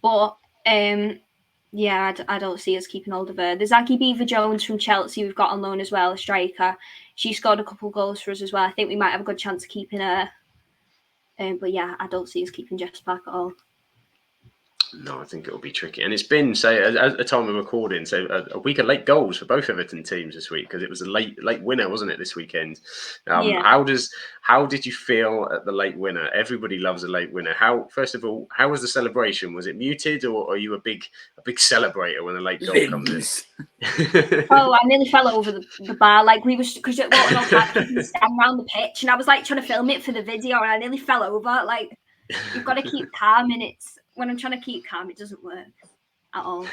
But I don't see us keeping hold of her. There's Aggie Beaver-Jones from Chelsea we've got on loan as well, a striker. She scored a couple of goals for us as well. I think we might have a good chance of keeping her. But yeah, I don't see us keeping Jess Park at all. No, I think it'll be tricky. And it's been, say, at the time of recording, so a week of late goals for both Everton teams this week, because it was a late winner, wasn't it, this weekend? Yeah. How did you feel at the late winner? Everybody loves a late winner. First of all, how was the celebration? Was it muted, or are you a big celebrator when a late goal comes in? Oh, I nearly fell over the bar. Like, we was, because at Walton Hall Park, you can stand around the pitch, and I was like trying to film it for the video, and I nearly fell over. Like, you've got to keep calm, and when I'm trying to keep calm, it doesn't work at all.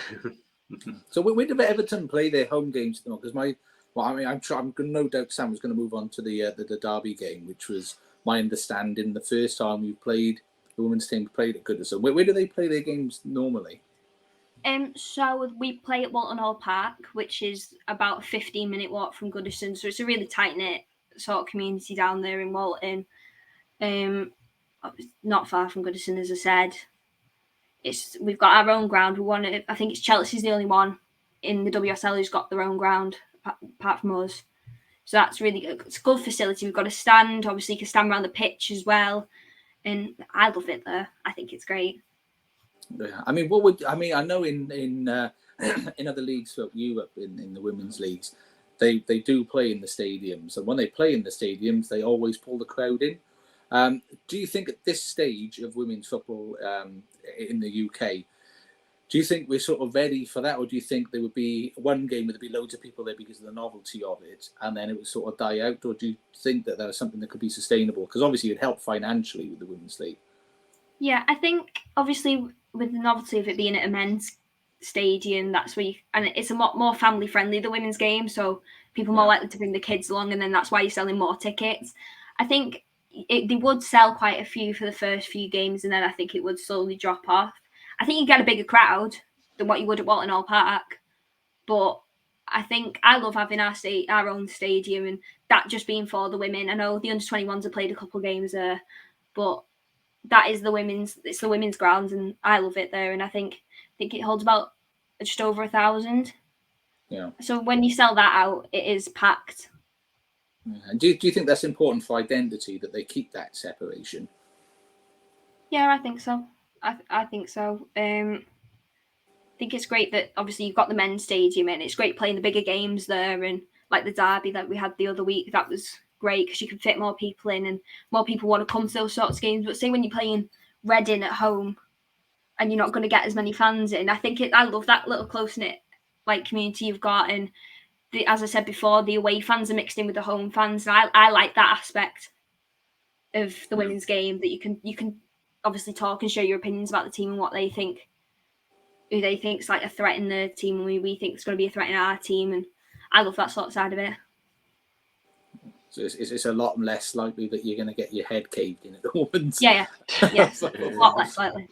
So when did Everton play their home games? Because I'm no doubt Sam was going to move on to the Derby game, which was my understanding the first time the women's team played at Goodison. Where do they play their games normally? So we play at Walton Hall Park, which is about a 15-minute walk from Goodison. So it's a really tight-knit sort of community down there in Walton. Not far from Goodison, as I said. We've got our own ground. I think it's Chelsea's the only one in the WSL who's got their own ground apart from us. So that's really good. It's a good facility. We've got a stand. Obviously, you can stand around the pitch as well. And I love it there. I think it's great. I mean, I know in other leagues for Europe, in the women's leagues, they do play in the stadiums, and when they play in the stadiums, they always pull the crowd in. Do you think at this stage of women's football in the UK, do you think we're sort of ready for that, or do you think there would be one game where there'd be loads of people there because of the novelty of it, and then it would sort of die out, or do you think that there was something that could be sustainable? Because obviously it'd help financially with the women's league. Yeah, I think obviously with the novelty of it being at a men's stadium, that's where and it's a lot more family friendly, the women's game, so people are more likely to bring the kids along, and then that's why you're selling more tickets. I think they would sell quite a few for the first few games, and then I think it would slowly drop off. I think you get a bigger crowd than what you would at Walton Hall Park, but I think I love having our own stadium, and that just being for the women. I know the under-21s have played a couple of games there, but that is it's the women's grounds, and I love it there. And I think it holds about just over 1,000. Yeah. So when you sell that out, it is packed. And do you think that's important for identity, that they keep that separation? Yeah, I think so. I think so. I think it's great that obviously you've got the men's stadium, and it's great playing the bigger games there, and like the derby that we had the other week, that was great because you can fit more people in, and more people want to come to those sorts of games. But say when you're playing Reading at home and you're not going to get as many fans in, I love that little close-knit like community you've got, and as I said before, the away fans are mixed in with the home fans, and I like that aspect of the women's game, that you can obviously talk and share your opinions about the team and what they think, who they think is like a threat in the team, and we think it's going to be a threat in our team, and I love that sort of side of it. So it's a lot less likely that you're going to get your head caved in at the women's. Yeah. A lot less likely.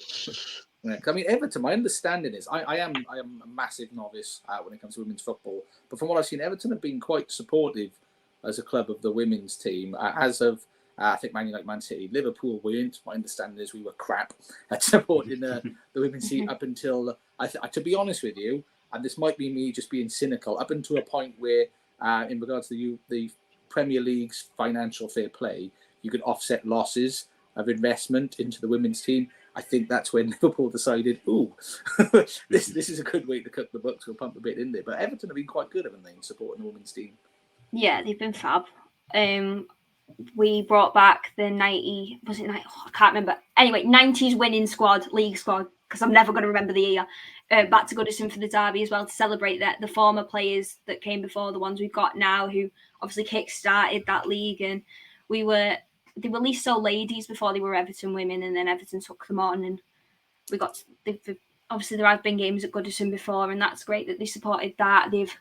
Yeah, I mean, Everton, my understanding is I am a massive novice when it comes to women's football, but from what I've seen, Everton have been quite supportive as a club of the women's team. As of I think Man United, Man City, Liverpool weren't. My understanding is we were crap at supporting the women's team up until to be honest with you, and this might be me just being cynical, up until a point where in regards to the Premier League's financial fair play, you could offset losses of investment into the women's team. I think that's when Liverpool decided, this is a good way to cut the books. We'll pump a bit in there. But Everton have been quite good, haven't they, in supporting the women's team? Yeah, they've been fab. We brought back the 90, was it 90? Oh, I can't remember. Anyway, 90s winning league squad, because I'm never going to remember the year, back to Goodison for the derby as well, to celebrate the former players that came before, the ones we've got now, who obviously kick-started that league. And they released So Ladies before they were Everton women, and then Everton took them on, and obviously there have been games at Goodison before, and that's great that they supported that. They've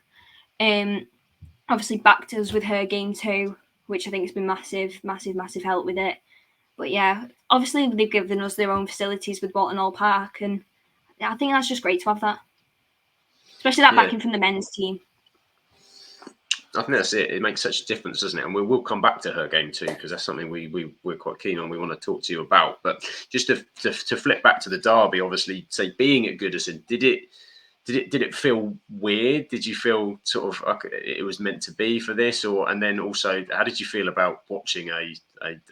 obviously backed us with HerGameToo, which I think has been massive help with it. But yeah, obviously they've given us their own facilities with Walton Hall Park, and I think that's just great to have that, especially that backing from the men's team. I think that's it. It makes such a difference, doesn't it? And we'll come back to HerGameToo, because that's something we're quite keen on. We want to talk to you about. But just to flip back to the derby, obviously, say being at Goodison, did it feel weird? Did you feel sort of like it was meant to be for this, and then also, how did you feel about watching a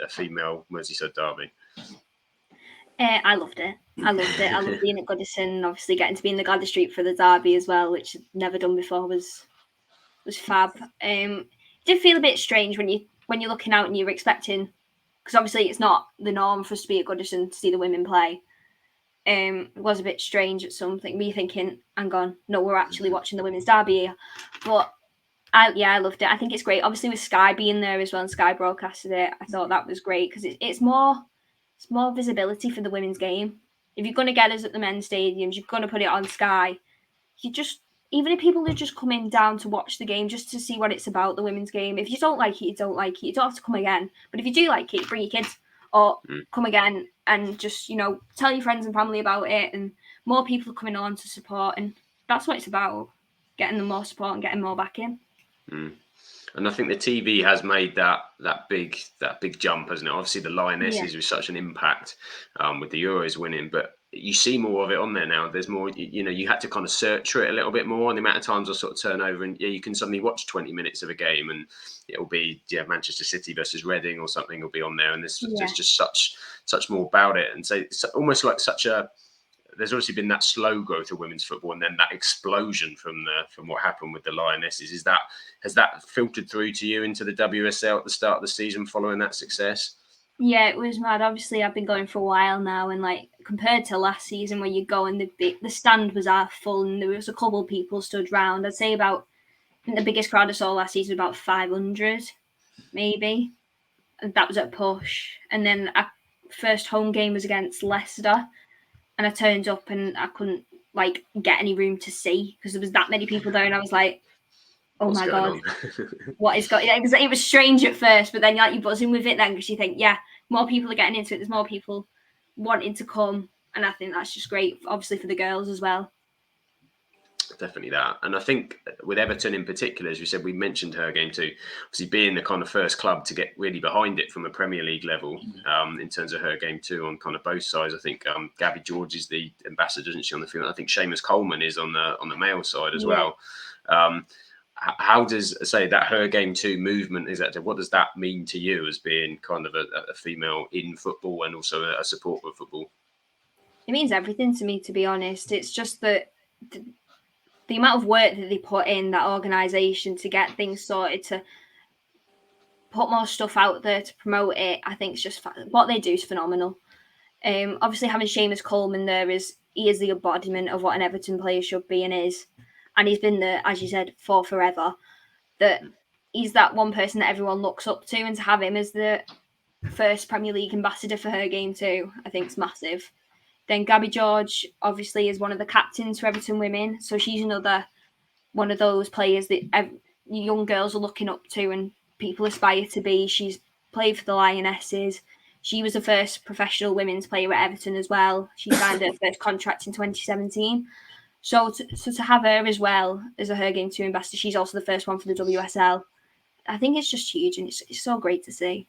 female Merseyside derby? I loved it. I loved it. I loved being at Goodison, obviously getting to be in the Gladys Street for the derby as well, which I'd never done before was fab. It did feel a bit strange when you're looking out and you're expecting, because obviously it's not the norm for us to be at Goodison to see the women play. It was a bit strange at something. Me thinking, hang on, no, we're actually watching the women's derby here. But I loved it. I think it's great. Obviously with Sky being there as well, and Sky broadcasted it, I thought that was great because it's more visibility for the women's game. If you're going to get us at the men's stadiums, you're going to put it on Sky. You just, even if people are just coming down to watch the game just to see what it's about, the women's game. If you don't like it, you don't like it. You don't have to come again. But if you do like it, bring your kids or come again and just, tell your friends and family about it. And more people are coming on to support. And that's what it's about, getting them more support and getting more back in. And I think the TV has made that big jump, hasn't it? Obviously, the Lionesses was such an impact with the Euros winning, but you see more of it on there now. There's more, you had to kind of search for it a little bit more, and the amount of times I'll sort of turn over and you can suddenly watch 20 minutes of a game, and it'll be Manchester City versus Reading or something will be on there, and there's just such more about it, and so it's almost like there's obviously been that slow growth of women's football, and then that explosion from what happened with the Lionesses. Has that filtered through to you into the WSL at the start of the season following that success? Yeah, it was mad. Obviously, I've been going for a while now, and compared to last season, where you go and the stand was half full, and there was a couple of people stood round. I'd say I think the biggest crowd I saw last season was about 500, maybe. And that was at a push. And then our first home game was against Leicester. And I turned up and I couldn't get any room to see because there was that many people there, and I was like, "Oh my god, what is going?" It was strange at first, but then you're buzzing with it then because you think, more people are getting into it. There's more people wanting to come, and I think that's just great, obviously for the girls as well. Definitely that. And I think with Everton in particular, as you said, we mentioned HerGameToo, obviously being the kind of first club to get really behind it from a Premier League level in terms of HerGameToo on kind of both sides. I think Gabby George is the ambassador, isn't she, on the field? I think Seamus Coleman is on the male side as well. How does, say, that HerGameToo movement, what does that mean to you as being kind of a female in football and also a support of football? It means everything to me, to be honest. It's just that the amount of work that they put in, that organisation, to get things sorted, to put more stuff out there, to promote it, I think it's just what they do is phenomenal. Obviously, having Seamus Coleman there he is the embodiment of what an Everton player should be and is. And he's been there, as you said, for forever. That he's that one person that everyone looks up to, and to have him as the first Premier League ambassador for HerGameToo, I think is massive. Then Gabby George, obviously, is one of the captains for Everton Women. So she's another one of those players that young girls are looking up to and people aspire to be. She's played for the Lionesses. She was the first professional women's player at Everton as well. She signed her first contract in 2017. So to have her as well as a HerGameToo ambassador, she's also the first one for the WSL. I think it's just huge, and it's so great to see.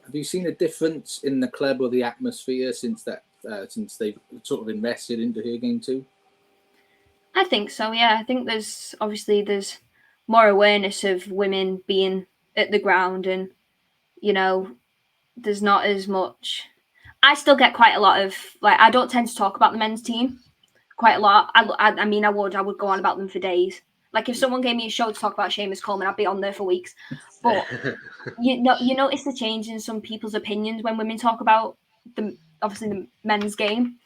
Have you seen a difference in the club or the atmosphere since they've sort of invested into HerGameToo? I think so, yeah. I think there's more awareness of women being at the ground, and there's not as much. I still get quite a lot of I don't tend to talk about the men's team quite a lot. I mean, I would go on about them for days. If someone gave me a show to talk about Seamus Coleman, I'd be on there for weeks. But you notice the change in some people's opinions when women talk about the men's game,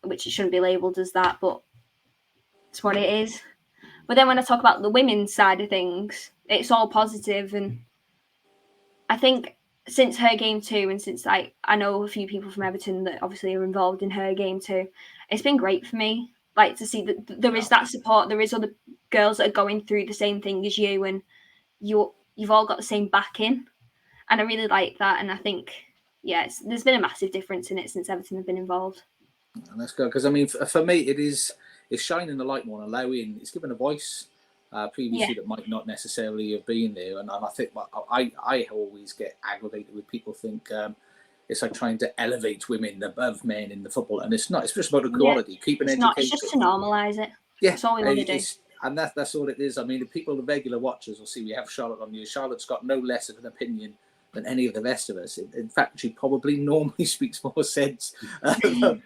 which it shouldn't be labelled as that, but it's what it is. But then when I talk about the women's side of things, it's all positive, and I think since HerGameToo, and since I know a few people from Everton that obviously are involved in HerGameToo, it's been great for me. To see that there is that support, there is other girls that are going through the same thing as you, and you've all got the same backing, and I really like that. And I think there's been a massive difference in it since Everton have been involved. And that's good, because I mean, for me, it's shining the light more, and it's given a voice previously that might not necessarily have been there. And I think I always get aggravated with people think it's like trying to elevate women above men in the football, and it's not. It's just about equality, keeping education. It's just to normalise it. Yeah, that's all we want to do. And that's all it is. I mean, the regular watchers will see we have Charlotte on here. Charlotte's got no less of an opinion than any of the rest of us. In fact, she probably normally speaks more sense than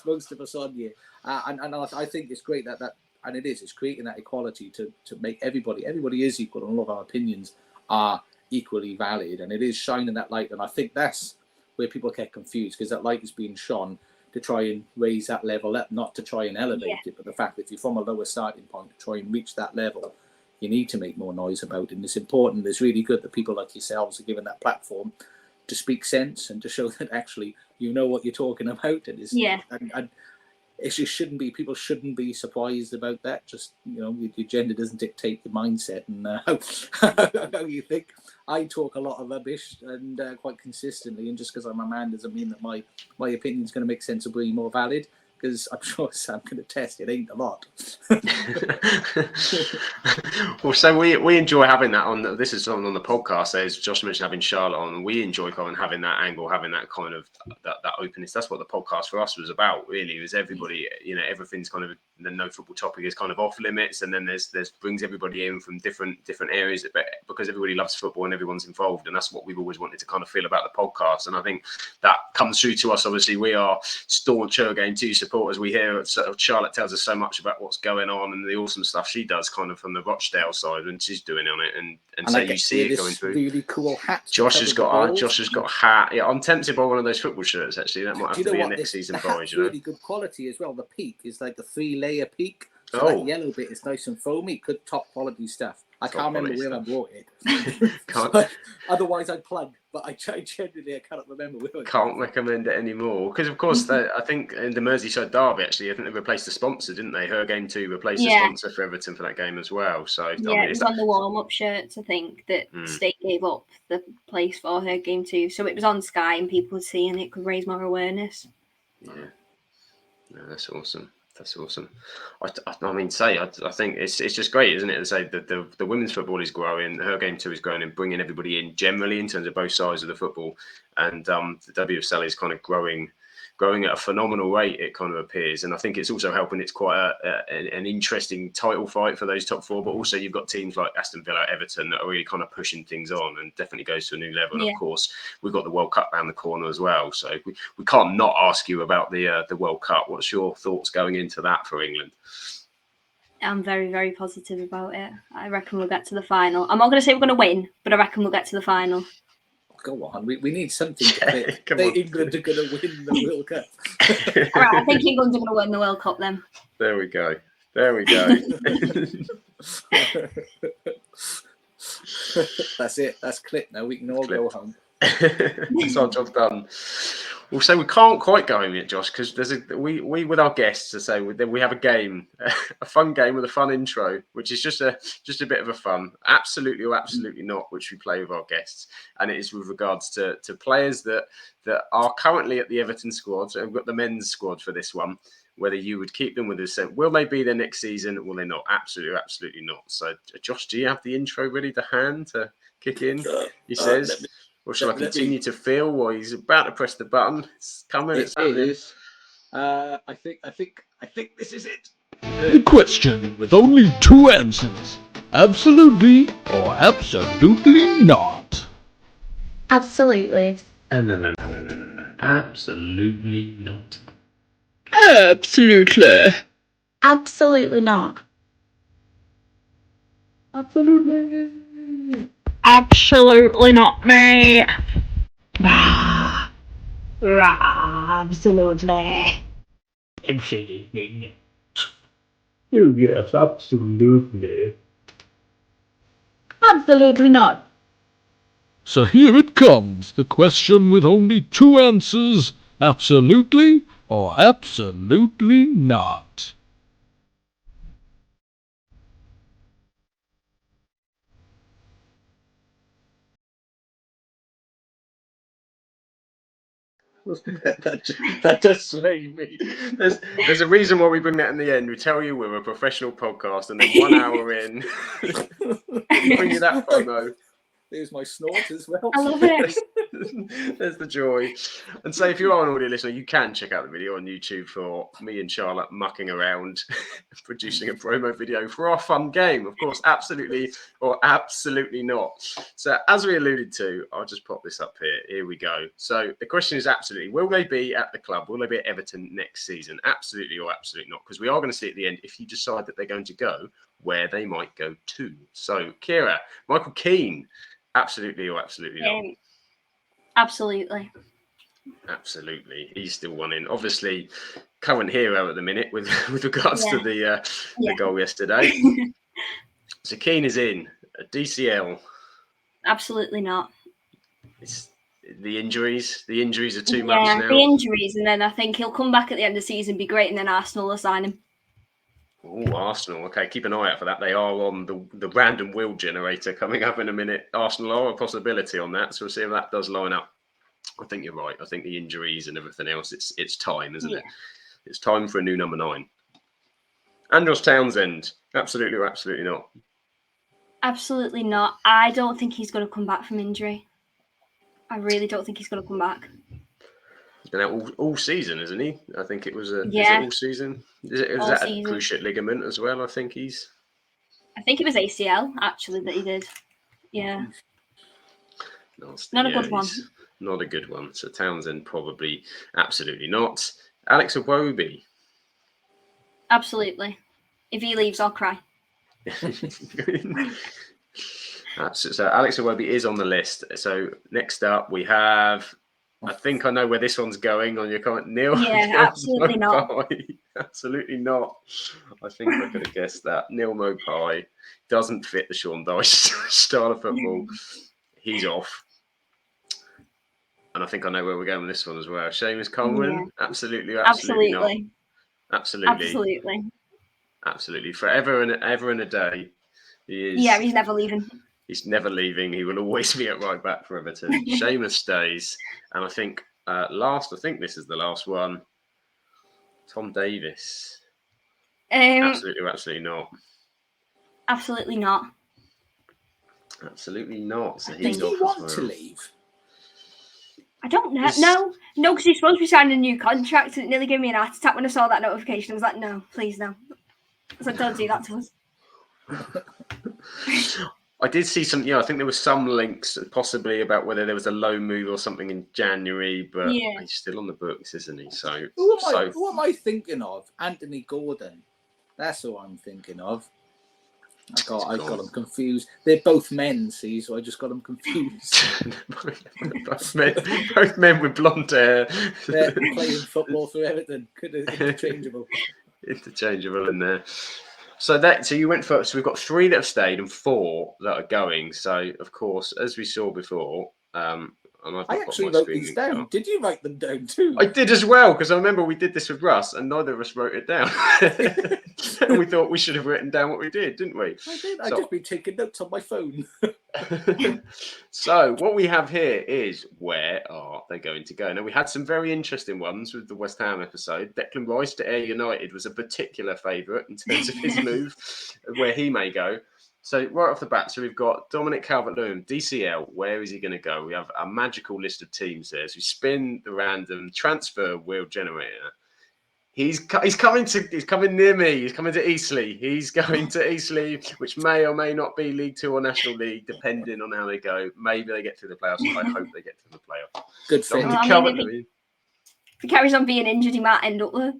most of us on here. And I think it's great that and it's creating that equality to make everybody is equal, and all of our opinions are equally valid, and it is shining that light. And I think that's where people get confused, because that light is being shone to try and raise that level up, not to try and elevate it, but the fact that if you're from a lower starting point to try and reach that level, you need to make more noise about it. And it's important. It's really good that people like yourselves are given that platform to speak sense and to show that actually you know what you're talking about. And and it just shouldn't be, people shouldn't be surprised about that. Just, you know, your gender doesn't dictate your mindset and how you think. I talk a lot of rubbish and quite consistently, and just because I'm a man doesn't mean that my opinion is going to make sense or be more valid, because I'm sure Sam can attest it ain't a lot. Well, so we enjoy having that on. This is something on the podcast. As Josh mentioned, having Charlotte on, we enjoy kind of having that angle, having that kind of that openness. That's what the podcast for us was about. Really, it was everybody. You know, everything's kind of the no football topic is kind of off limits, and then there's brings everybody in from different areas, because everybody loves football and everyone's involved, and that's what we've always wanted to kind of feel about the podcast. And I think that comes through to us. Obviously, we are staunch HerGameToo supporters. We hear Charlotte tells us so much about what's going on and the awesome stuff she does kind of from the Rochdale side when she's doing on it, and so you see it going through. Really cool hat. Josh has got a hat. Yeah, I'm tempted by one of those football shirts actually. That might have to be a next season prize. You know, really good quality as well. The peak is like the 3-layer peak. So that yellow bit is nice and foamy. Good top quality stuff. I can't remember where I bought it. Otherwise, I'd plug. But I genuinely cannot remember where. Can't recommend it anymore, because of course I think in the Merseyside derby actually, I think they replaced the sponsor, didn't they? HerGameToo replaced the sponsor for Everton for that game as well. So it was on the warm-up shirts. I think that State gave up the place for HerGameToo, so it was on Sky and people seeing it could raise more awareness. Yeah, no, that's awesome. That's awesome. I think it's just great, isn't it? To say that the women's football is growing, HerGameToo is growing, and bringing everybody in generally in terms of both sides of the football, and the WSL is kind of growing at a phenomenal rate. It kind of appears, and I think it's also helping. It's quite an interesting title fight for those top four, but also you've got teams like Aston Villa, Everton that are really kind of pushing things on, and definitely goes to a new level. And of course, we've got the World Cup around the corner as well, so we can't not ask you about the World Cup. What's your thoughts going into that for England? I'm very, very positive about it. I reckon we'll get to the final. I'm not going to say we're going to win, but I reckon we'll get to the final. Go on, we need something to say. England are going to win the World Cup. All right, I think England's going to win the World Cup then. There we go. That's it. That's clip now. We can all go home. That's our job done. Well, so we can't quite go home yet, Josh, because we with our guests to say we have a game, a fun game with a fun intro, which is just a bit of a fun, absolutely or absolutely not, which we play with our guests, and it is with regards to players that are currently at the Everton squad. So we've got the men's squad for this one. Whether you would keep them with us, so will they be there next season? Will they not? Absolutely not. So, Josh, do you have the intro ready to hand to kick in? He says. Or shall I continue to feel while he's about to press the button? It's coming. It's happening. I think this is it. The question with only two answers: absolutely or absolutely not. Absolutely. No. Absolutely not. Absolutely. Absolutely not. Absolutely. Absolutely not me. Absolutely. Absolutely not. Oh yes, absolutely. Absolutely not. So here it comes, the question with only two answers: absolutely or absolutely not. That does sway me. There's a reason why we bring that in the end. We tell you we're a professional podcast, and then 1 hour in, bring you that promo. There's my snort as well. I love it. There's the joy. And so if you are an audio listener, you can check out the video on YouTube for me and Charlotte mucking around, producing a promo video for our fun game. Of course, absolutely or absolutely not. So as we alluded to, I'll just pop this up here. Here we go. So the question is absolutely, will they be at the club? Will they be at Everton next season? Absolutely or absolutely not. Because we are going to see at the end, if you decide that they're going to go, where they might go to. So Keira, Michael Keane, absolutely or absolutely not? Absolutely. Absolutely. He's still one in. Obviously, current hero at the minute with regards to the goal yesterday. So Keane is in. A DCL. Absolutely not. It's the injuries. The injuries are too much now. The injuries, and then I think he'll come back at the end of the season, be great, and then Arsenal will sign him. Oh, Arsenal. Okay, keep an eye out for that. They are on the random wheel generator coming up in a minute. Arsenal are a possibility on that, so we'll see if that does line up. I think you're right. I think the injuries and everything else, it's time, isn't it? It's time for a new number 9. Andros Townsend, absolutely or absolutely not? Absolutely not. I don't think he's going to come back from injury. I really don't think he's going to come back. He's been out all season, isn't he? I think it was is it all season? Was that a cruciate ligament as well? I think it was ACL actually that he did. Yeah. Not a good one. Not a good one. So Townsend probably absolutely not. Alex Iwobi. Absolutely. If he leaves, I'll cry. So Alex Iwobi is on the list. So next up we have, I think I know where this one's going on your comment, Neil. Yeah, absolutely not. Absolutely not. I think I could have guessed that. Neil Mopai doesn't fit the Sean Dyche style of football. He's off. And I think I know where we're going with this one as well. Seamus Coleman, absolutely not. Absolutely. Forever and ever and a day. He is. Yeah, he's never leaving. He's never leaving. He will always be at right back for Everton. Seamus stays. And I think I think this is the last one. Tom Davis. Absolutely or absolutely not? Absolutely not. Absolutely not. So Does he want to leave? I don't know. No, because he's supposed to be signing a new contract, and it nearly gave me an heart attack when I saw that notification. I was like, no, please, no. So don't do that to us. I did see some, I think there was some links possibly about whether there was a loan move or something in January, but he's still on the books, isn't he? So who am I thinking of? Anthony Gordon. That's who I'm thinking of. I got them confused. They're both men, see, so I just got them confused. both men with blonde hair. They're playing football for Everton. Interchangeable. Interchangeable in there. So you went first. So we've got 3 that have stayed and 4 that are going. So of course, as we saw before, I actually wrote these down. Did you write them down too? I did as well, because I remember we did this with Russ and neither of us wrote it down. And we thought we should have written down what we did, didn't we? I did. I've just been taking notes on my phone. So what we have here is, where are they going to go? Now, we had some very interesting ones with the West Ham episode. Declan Rice to Ayr United was a particular favourite in terms of his move, where he may go. So right off the bat, so we've got Dominic Calvert-Lewin, DCL. Where is he going to go? We have a magical list of teams there. So we spin the random transfer wheel generator. He's coming near me. He's coming to Eastleigh. He's going to Eastleigh, which may or may not be League 2 or National League, depending on how they go. Maybe they get through the playoffs. I hope they get through the playoffs. Good for him. If he carries on being injured, he might end up there.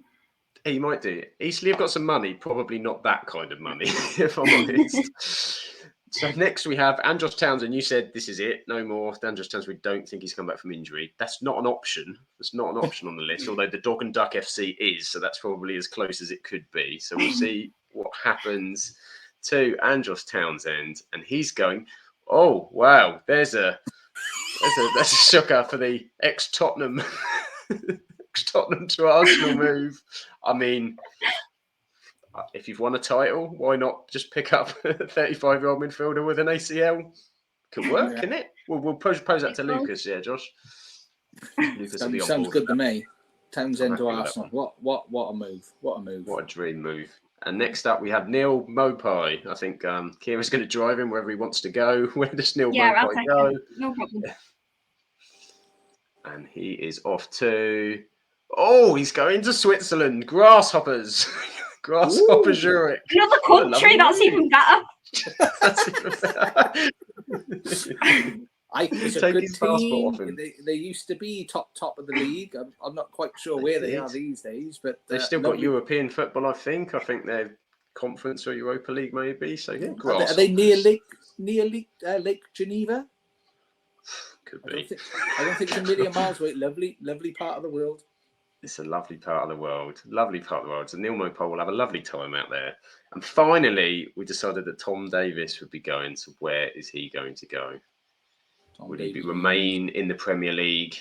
He might do. Eastleigh have got some money, probably not that kind of money, if I'm honest. So next we have Andros Townsend. You said this is it, no more. Andros Townsend, we don't think he's come back from injury. That's not an option. That's not an option on the list, although the Dog and Duck FC is, so that's probably as close as it could be. So we'll see what happens to Andros Townsend. And he's going, oh, wow, that's a shocker for the ex-Tottenham to Arsenal move. I mean, if you've won a title, why not just pick up a 35-year-old midfielder with an ACL? Could work, couldn't it? We'll pose that to Lucas, Josh. Lucas sounds good to me. Townsend to Arsenal. What a move. What a move. What a dream move. And next up, we have Neil Mopai. I think Keira's going to drive him wherever he wants to go. Where does Neil Mopai go? No problem. And he is off to... Oh, he's going to Switzerland. Grasshoppers. Grasshopper Zurich. Another country, that's even better. That's even better. It's a Take good his passport team. off him. They used to be top of the league. I'm not quite sure where they are these days, but They've still got European football, I think. I think they're Conference or Europa League, maybe. So yeah, Are they near Lake Geneva? Could be. I don't think it's a million miles away. Lovely part of the world. It's a lovely part of the world. Lovely part of the world. So Neil Mopole will have a lovely time out there. And finally, we decided that Tom Davis would be going. So where is he going to go? Would he remain in the Premier League?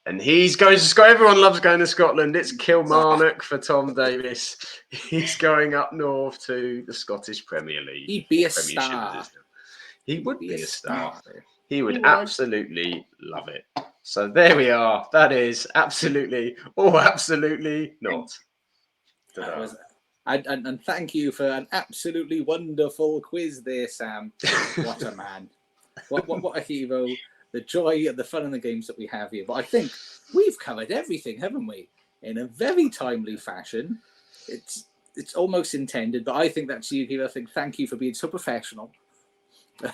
And he's going to Scotland. Everyone loves going to Scotland. It's Kilmarnock for Tom Davis. He's going up north to the Scottish Premier League. He'd be a star. He would be a star. He would absolutely love it. So there we are. That is absolutely or absolutely not. And thank you for an absolutely wonderful quiz there, Sam. What a man. What a hero. The joy and the fun and the games that we have here. But I think we've covered everything, haven't we? In a very timely fashion. It's almost intended, but I think that's you, Keira. I think thank you for being so professional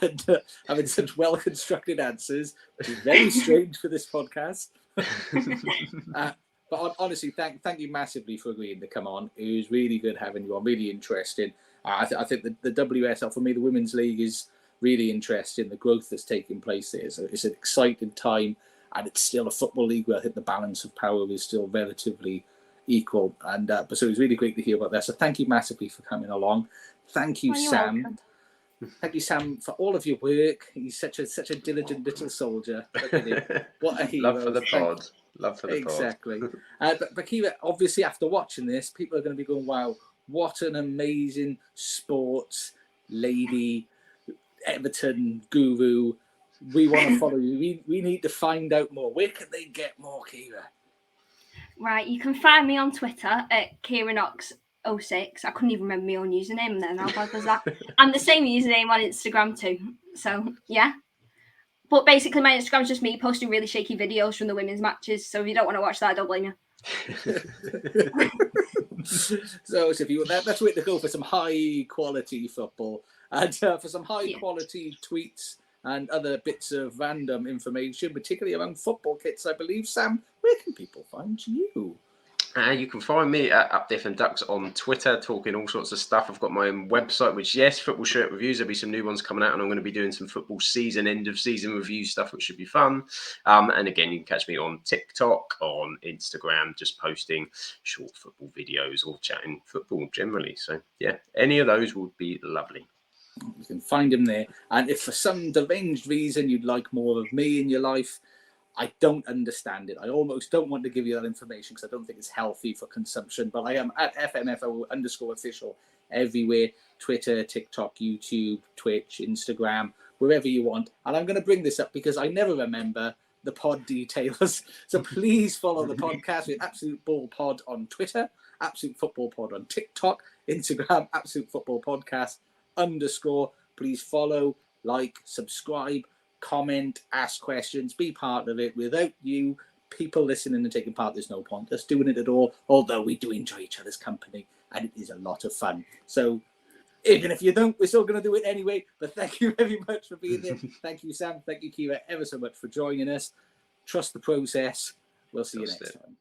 and having such well-constructed answers, which is very strange for this podcast. But honestly, thank you massively for agreeing to come on. It was really good having you on, really interesting. I think the WSL, for me, the Women's League is really interesting, the growth that's taking place there. So it's an exciting time, and it's still a football league where I think the balance of power is still relatively equal. And but so it was really great to hear about that. So thank you massively for coming along. Thank you, Sam. Welcome. Thank you, Sam, for all of your work. He's such a diligent little soldier. What a hero. Love for the pod. Love for the pod. Exactly. But Keira, obviously, after watching this, people are going to be going, wow, what an amazing sports lady, Everton guru. We want to follow you. We need to find out more. Where can they get more, Keira? Right, you can find me on Twitter at Keira Knox 06. I couldn't even remember my own username then. How bad was that? And the same username on Instagram too. So yeah. But basically, my Instagram is just me posting really shaky videos from the women's matches. So if you don't want to watch that, I don't blame you. So if you that's where to go for some high quality football and for some high quality tweets and other bits of random information, particularly around football kits, I believe. Sam, where can people find you? You can find me at Updiff and Ducks on Twitter, talking all sorts of stuff. I've got my own website, which, yes, football shirt reviews. There'll be some new ones coming out, and I'm going to be doing some football season, end of season review stuff, which should be fun. And again, you can catch me on TikTok, on Instagram, just posting short football videos or chatting football generally. So, yeah, any of those would be lovely. You can find him there. And if for some deranged reason you'd like more of me in your life, I don't understand it. I almost don't want to give you that information because I don't think it's healthy for consumption. But I am at FMFO_official everywhere. Twitter, TikTok, YouTube, Twitch, Instagram, wherever you want. And I'm going to bring this up because I never remember the pod details. So please follow the podcast with Absolute Ball Pod on Twitter, Absolute Football Pod on TikTok, Instagram, Absolute Football Podcast _ Please follow, like, subscribe, comment, ask questions, be part of it. Without you, people listening and taking part, there's no point us doing it at all, although we do enjoy each other's company and it is a lot of fun. So even if you don't, we're still going to do it anyway. But thank you very much for being there. Thank you, Sam. Thank you, Keira, ever so much for joining us. Trust the process. We'll see you next time.